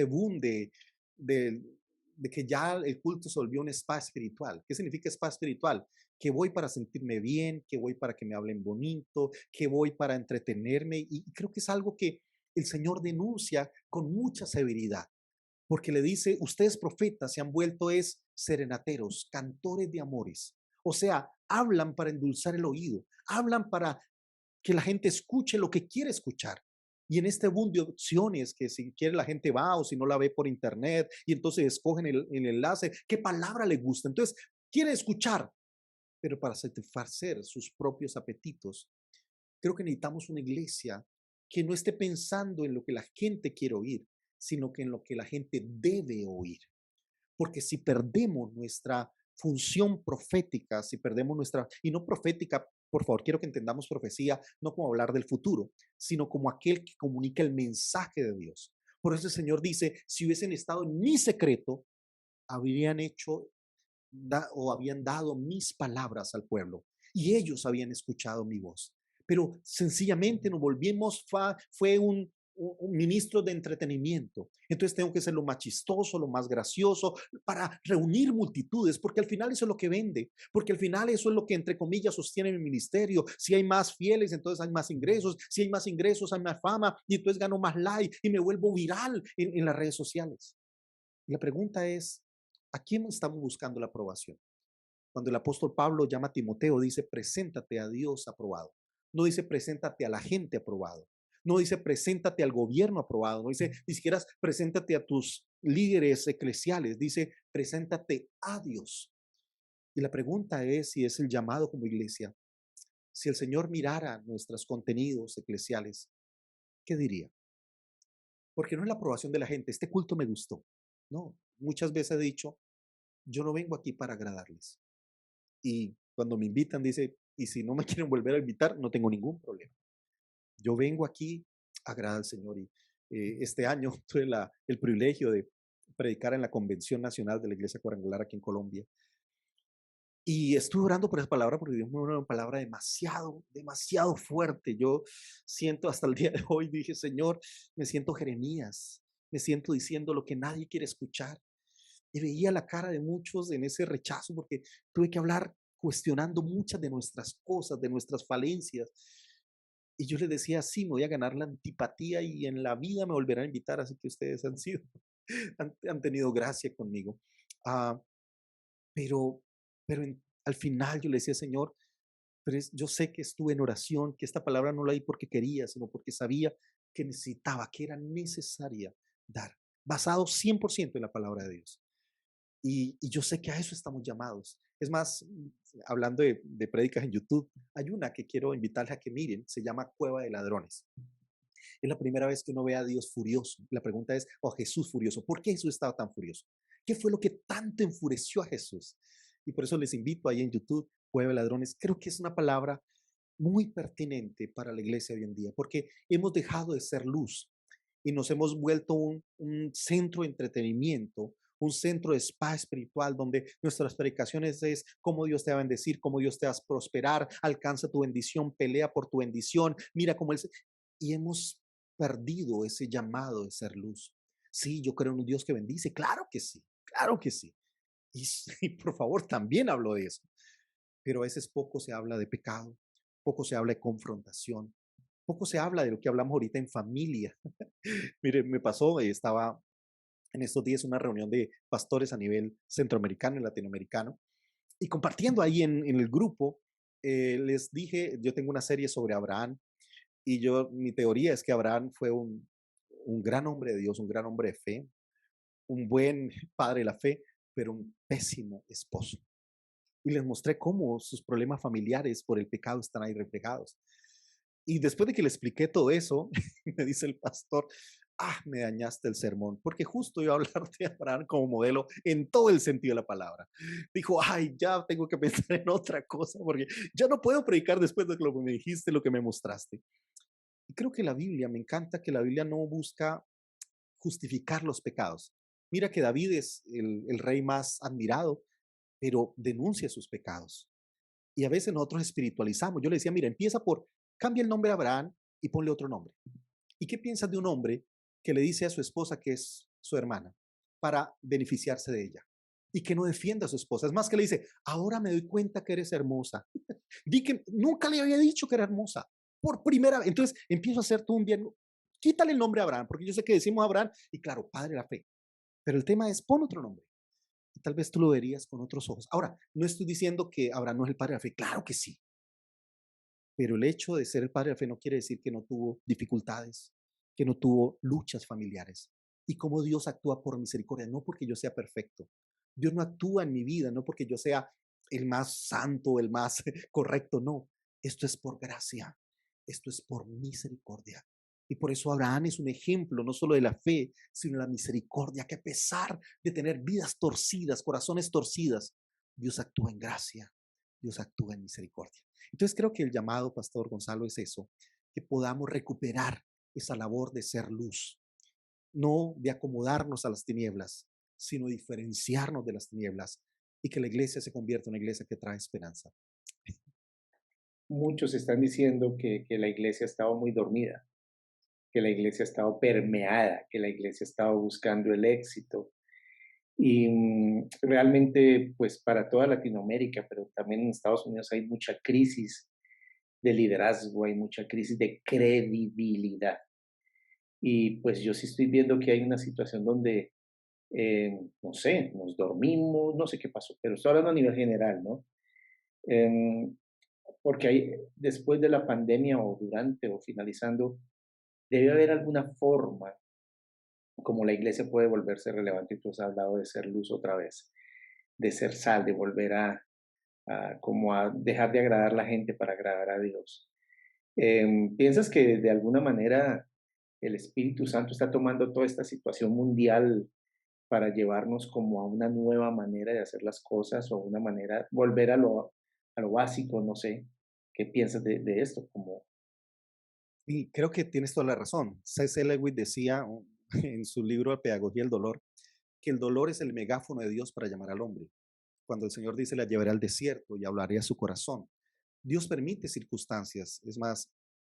boom de, de que ya el culto se volvió un spa espiritual. ¿Qué significa spa espiritual? Que voy para sentirme bien, que voy para que me hablen bonito, que voy para entretenerme. Y creo que es algo que el Señor denuncia con mucha severidad, porque le dice, ustedes profetas se han vuelto es serenateros, cantores de amores. O sea, hablan para endulzar el oído, hablan para que la gente escuche lo que quiere escuchar. Y en este boom de opciones, que si quiere la gente va o si no la ve por internet, y entonces escogen el enlace, qué palabra le gusta. Entonces, quiere escuchar, pero para satisfacer sus propios apetitos. Creo que necesitamos una iglesia que no esté pensando en lo que la gente quiere oír, sino que en lo que la gente debe oír. Porque si perdemos nuestra función profética, si perdemos nuestra, y no profética, por favor, quiero que entendamos profecía no como hablar del futuro, sino como aquel que comunica el mensaje de Dios. Por eso el Señor dice, si hubiesen estado en mi secreto, habrían hecho o habían dado mis palabras al pueblo y ellos habían escuchado mi voz. Pero sencillamente nos volvimos, fue un ministro de entretenimiento. Entonces tengo que ser lo más chistoso, lo más gracioso para reunir multitudes, porque al final eso es lo que vende, porque al final eso es lo que entre comillas sostiene mi ministerio. Si hay más fieles, entonces hay más ingresos, si hay más ingresos, hay más fama y entonces gano más like y me vuelvo viral en las redes sociales. Y la pregunta es, ¿a quién estamos buscando la aprobación? Cuando el apóstol Pablo llama a Timoteo, dice, preséntate a Dios aprobado. No dice, preséntate a la gente aprobado. No dice, preséntate al gobierno aprobado. No dice, ni siquiera, preséntate a tus líderes eclesiales. Dice, preséntate a Dios. Y la pregunta es si es el llamado como iglesia. Si el Señor mirara nuestros contenidos eclesiales, ¿qué diría? Porque no es la aprobación de la gente. Este culto me gustó. No, muchas veces he dicho, yo no vengo aquí para agradarles. Y cuando me invitan, dice, y si no me quieren volver a invitar, no tengo ningún problema. Yo vengo aquí a agradar al Señor. Y este año tuve el privilegio de predicar en la Convención Nacional de la Iglesia Cuadrangular aquí en Colombia. Y estuve orando por esa palabra porque Dios me dio una palabra demasiado, demasiado fuerte. Yo siento hasta el día de hoy, dije, Señor, me siento Jeremías, me siento diciendo lo que nadie quiere escuchar. Y veía la cara de muchos en ese rechazo porque tuve que hablar cuestionando muchas de nuestras cosas, de nuestras falencias. Y yo les decía, sí, me voy a ganar la antipatía y en la vida me volverán a invitar, así que ustedes han sido, han tenido gracia conmigo. Ah, pero al final yo le decía, Señor, yo sé que estuve en oración, que esta palabra no la di porque quería, sino porque sabía que necesitaba, que era necesaria dar, basado 100% en la palabra de Dios. Y yo sé que a eso estamos llamados. Es más, hablando de prédicas en YouTube, hay una que quiero invitarles a que miren, se llama Cueva de Ladrones. Es la primera vez que uno ve a Dios furioso. La pregunta es, ¿o a Jesús furioso? ¿Por qué Jesús estaba tan furioso? ¿Qué fue lo que tanto enfureció a Jesús? Y por eso les invito ahí en YouTube, Cueva de Ladrones. Creo que es una palabra muy pertinente para la iglesia hoy en día, porque hemos dejado de ser luz y nos hemos vuelto un centro de entretenimiento, un centro de spa espiritual donde nuestras predicaciones es cómo Dios te va a bendecir, cómo Dios te va a prosperar, alcanza tu bendición, pelea por tu bendición, mira cómo Él... Y hemos perdido ese llamado de ser luz. Sí, yo creo en un Dios que bendice, claro que sí, claro que sí. Y, y por favor, también hablo de eso. Pero a veces poco se habla de pecado, poco se habla de confrontación, poco se habla de lo que hablamos ahorita en familia. Mire, me pasó, estaba en estos días una reunión de pastores a nivel centroamericano y latinoamericano, y compartiendo ahí en el grupo, les dije, yo tengo una serie sobre Abraham, y mi teoría es que Abraham fue un gran hombre de Dios, un gran hombre de fe, un buen padre de la fe, pero un pésimo esposo. Y les mostré cómo sus problemas familiares por el pecado están ahí reflejados. Y después de que le expliqué todo eso, me dice el pastor, me dañaste el sermón, porque justo iba a hablar de Abraham como modelo en todo el sentido de la palabra. Dijo, ya tengo que pensar en otra cosa, porque ya no puedo predicar después de lo que me dijiste, lo que me mostraste. Y creo que la Biblia, me encanta que la Biblia no busca justificar los pecados. Mira que David es el rey más admirado, pero denuncia sus pecados. Y a veces nosotros espiritualizamos. Yo le decía, mira, empieza por, cambia el nombre de Abraham y ponle otro nombre. ¿Y qué piensas de un hombre que le dice a su esposa que es su hermana para beneficiarse de ella? Y que no defienda a su esposa. Es más que le dice, ahora me doy cuenta que eres hermosa. Di que nunca le había dicho que era hermosa. Por primera vez. Entonces empiezo a hacer tú un bien. Quítale el nombre a Abraham, porque yo sé que decimos Abraham y claro, padre de la fe. Pero el tema es, pon otro nombre. Y tal vez tú lo verías con otros ojos. Ahora, no estoy diciendo que Abraham no es el padre de la fe. Claro que sí. Pero el hecho de ser el padre de la fe no quiere decir que no tuvo dificultades, que no tuvo luchas familiares. Y cómo Dios actúa por misericordia, no porque yo sea perfecto. Dios no actúa en mi vida, no porque yo sea el más santo, el más correcto, no. Esto es por gracia, esto es por misericordia. Y por eso Abraham es un ejemplo no solo de la fe, sino de la misericordia, que a pesar de tener vidas torcidas, corazones torcidas, Dios actúa en gracia, Dios actúa en misericordia. Entonces creo que el llamado, Pastor Gonzalo, es eso, que podamos recuperar esa labor de ser luz, no de acomodarnos a las tinieblas, sino diferenciarnos de las tinieblas y que la iglesia se convierta en una iglesia que trae esperanza. Muchos están diciendo que la iglesia ha estado muy dormida, que la iglesia ha estado permeada, que la iglesia ha estado buscando el éxito. Y realmente, pues para toda Latinoamérica, pero también en Estados Unidos hay mucha crisis de liderazgo, hay mucha crisis de credibilidad. Y pues yo sí estoy viendo que hay una situación donde, no sé, nos dormimos, no sé qué pasó, pero estoy hablando a nivel general, ¿no? Em, Porque hay, después de la pandemia o durante o finalizando, debe haber alguna forma como la iglesia puede volverse relevante. Y tú has hablado de ser luz otra vez, de ser sal, de volver como a dejar de agradar a la gente para agradar a Dios. ¿Piensas que de alguna manera el Espíritu Santo está tomando toda esta situación mundial para llevarnos como a una nueva manera de hacer las cosas o a una manera, volver a lo básico? No sé, ¿qué piensas de esto? Como, Y creo que tienes toda la razón. C.S. Lewis decía en su libro de Pedagogía del Dolor que el dolor es el megáfono de Dios para llamar al hombre. Cuando el Señor dice, la llevaré al desierto y hablaré a su corazón. Dios permite circunstancias. Es más,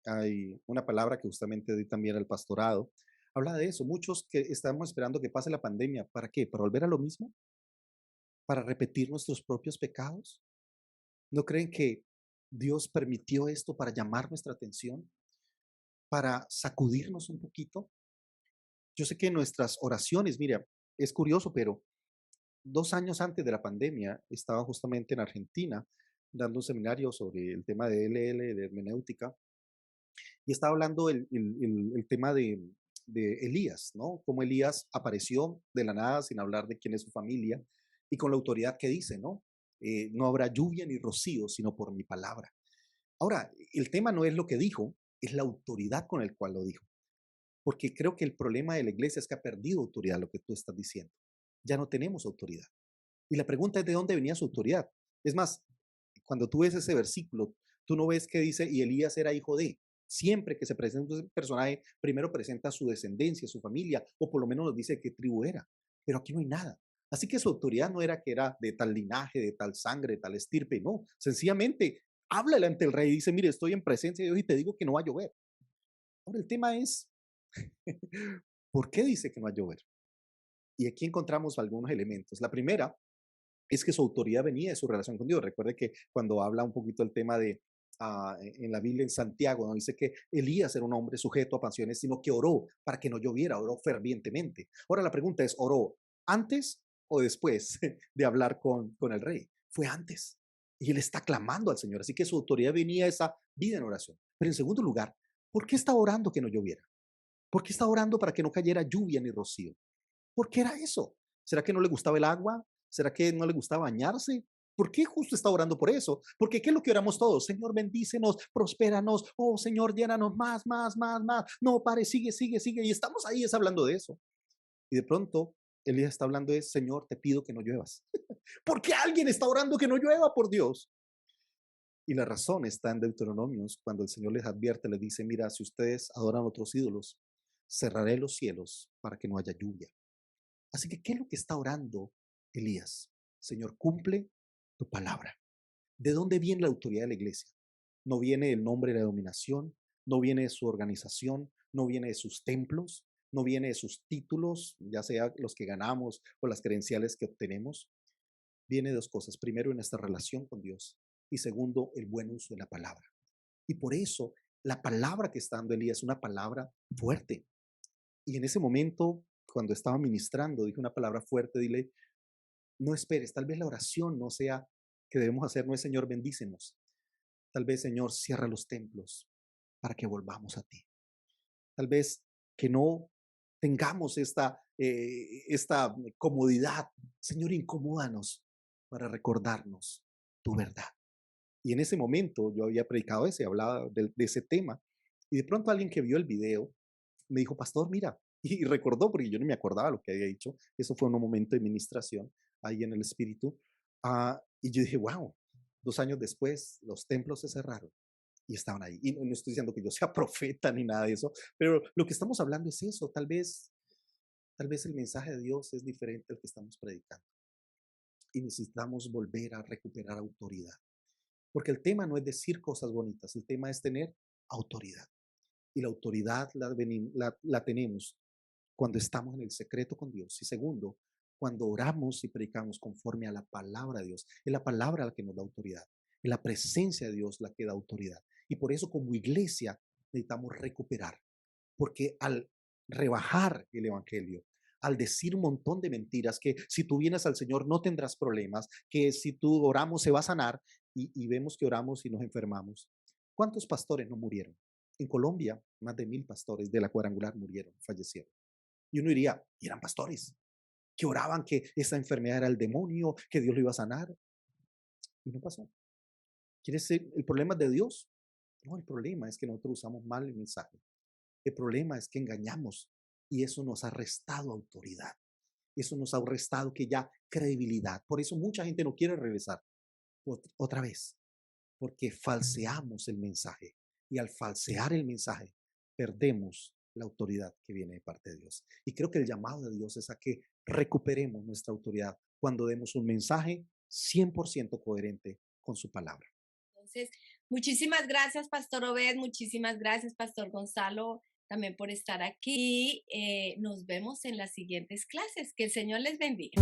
hay una palabra que justamente di también al pastorado. Habla de eso. Muchos que estamos esperando que pase la pandemia. ¿Para qué? ¿Para volver a lo mismo? ¿Para repetir nuestros propios pecados? ¿No creen que Dios permitió esto para llamar nuestra atención? ¿Para sacudirnos un poquito? Yo sé que nuestras oraciones, mira, es curioso, pero 2 años antes de la pandemia estaba justamente en Argentina dando un seminario sobre el tema de LL, de hermenéutica, y estaba hablando el tema de Elías, ¿no? Cómo Elías apareció de la nada sin hablar de quién es su familia y con la autoridad que dice, ¿no? No habrá lluvia ni rocío, sino por mi palabra. Ahora, el tema no es lo que dijo, es la autoridad con el cual lo dijo. Porque creo que el problema de la iglesia es que ha perdido autoridad, lo que tú estás diciendo. Ya no tenemos autoridad. Y la pregunta es de dónde venía su autoridad. Es más, cuando tú ves ese versículo, tú no ves que dice, y Elías era hijo de. Siempre que se presenta un personaje, primero presenta su descendencia, su familia, o por lo menos nos dice qué tribu era. Pero aquí no hay nada. Así que su autoridad no era que era de tal linaje, de tal sangre, de tal estirpe, no. Sencillamente, háblale ante el rey y dice, mire, estoy en presencia de Dios y te digo que no va a llover. Ahora, el tema es, ¿por qué dice que no va a llover? Y aquí encontramos algunos elementos. La primera es que su autoridad venía de su relación con Dios. Recuerde que cuando habla un poquito el tema de en la Biblia en Santiago, no dice que Elías era un hombre sujeto a pasiones, sino que oró para que no lloviera, oró fervientemente. Ahora la pregunta es, ¿oró antes o después de hablar con el rey? Fue antes. Y él está clamando al Señor. Así que su autoridad venía de esa vida en oración. Pero en segundo lugar, ¿por qué está orando que no lloviera? ¿Por qué está orando para que no cayera lluvia ni rocío? ¿Por qué era eso? ¿Será que no le gustaba el agua? ¿Será que no le gustaba bañarse? ¿Por qué justo está orando por eso? Porque ¿qué es lo que oramos todos? Señor, bendícenos, prospéranos. Oh, Señor, llénanos más, más, más, más. No, pare, sigue, sigue, sigue. Y estamos ahí es hablando de eso. Y de pronto, Elías está hablando de, Señor, te pido que no lluevas. ¿Por qué alguien está orando que no llueva, por Dios? Y la razón está en Deuteronomios, cuando el Señor les advierte, les dice, mira, si ustedes adoran otros ídolos, cerraré los cielos para que no haya lluvia. Así que, ¿qué es lo que está orando Elías? Señor, cumple tu palabra. ¿De dónde viene la autoridad de la iglesia? No viene del nombre de la dominación, no viene de su organización, no viene de sus templos, no viene de sus títulos, ya sea los que ganamos o las credenciales que obtenemos. Viene de dos cosas. Primero, en nuestra relación con Dios. Y segundo, el buen uso de la palabra. Y por eso, la palabra que está dando Elías es una palabra fuerte. Y en ese momento, cuando estaba ministrando, dije una palabra fuerte, dile, no esperes, tal vez la oración no sea que debemos hacer, no es Señor, bendícenos. Tal vez Señor, cierra los templos para que volvamos a ti. Tal vez que no tengamos esta comodidad. Señor, incomódanos para recordarnos tu verdad. Y en ese momento yo había predicado ese, hablaba de ese tema. Y de pronto alguien que vio el video me dijo, pastor, mira, y recordó, porque yo no me acordaba lo que había dicho, eso fue en un momento de ministración ahí en el Espíritu, y yo dije, wow, 2 años después los templos se cerraron y estaban ahí. Y no estoy diciendo que yo sea profeta ni nada de eso, pero lo que estamos hablando es eso, tal vez el mensaje de Dios es diferente al que estamos predicando y necesitamos volver a recuperar autoridad, porque el tema no es decir cosas bonitas, el tema es tener autoridad. Y la autoridad la tenemos cuando estamos en el secreto con Dios. Y segundo, cuando oramos y predicamos conforme a la palabra de Dios. Es la palabra la que nos da autoridad. Es la presencia de Dios la que da autoridad. Y por eso como iglesia necesitamos recuperar. Porque al rebajar el Evangelio, al decir un montón de mentiras, que si tú vienes al Señor no tendrás problemas, que si tú oramos se va a sanar, y vemos que oramos y nos enfermamos. ¿Cuántos pastores no murieron? En Colombia, más de 1000 pastores de la cuadrangular murieron, fallecieron. Y uno diría, y eran pastores, que oraban que esa enfermedad era el demonio, que Dios lo iba a sanar. y no pasó. ¿Quieres ser el problema es de Dios? No, el problema es que nosotros usamos mal el mensaje. El problema es que engañamos y eso nos ha restado autoridad. Eso nos ha restado que ya credibilidad. Por eso mucha gente no quiere regresar otra vez, porque falseamos el mensaje y al falsear el mensaje perdemos la autoridad que viene de parte de Dios. Y creo que el llamado de Dios es a que recuperemos nuestra autoridad cuando demos un mensaje 100% coherente con su palabra. Entonces, muchísimas gracias, Pastor Obed, muchísimas gracias, Pastor Gonzalo, también por estar aquí. Nos vemos en las siguientes clases. Que el Señor les bendiga.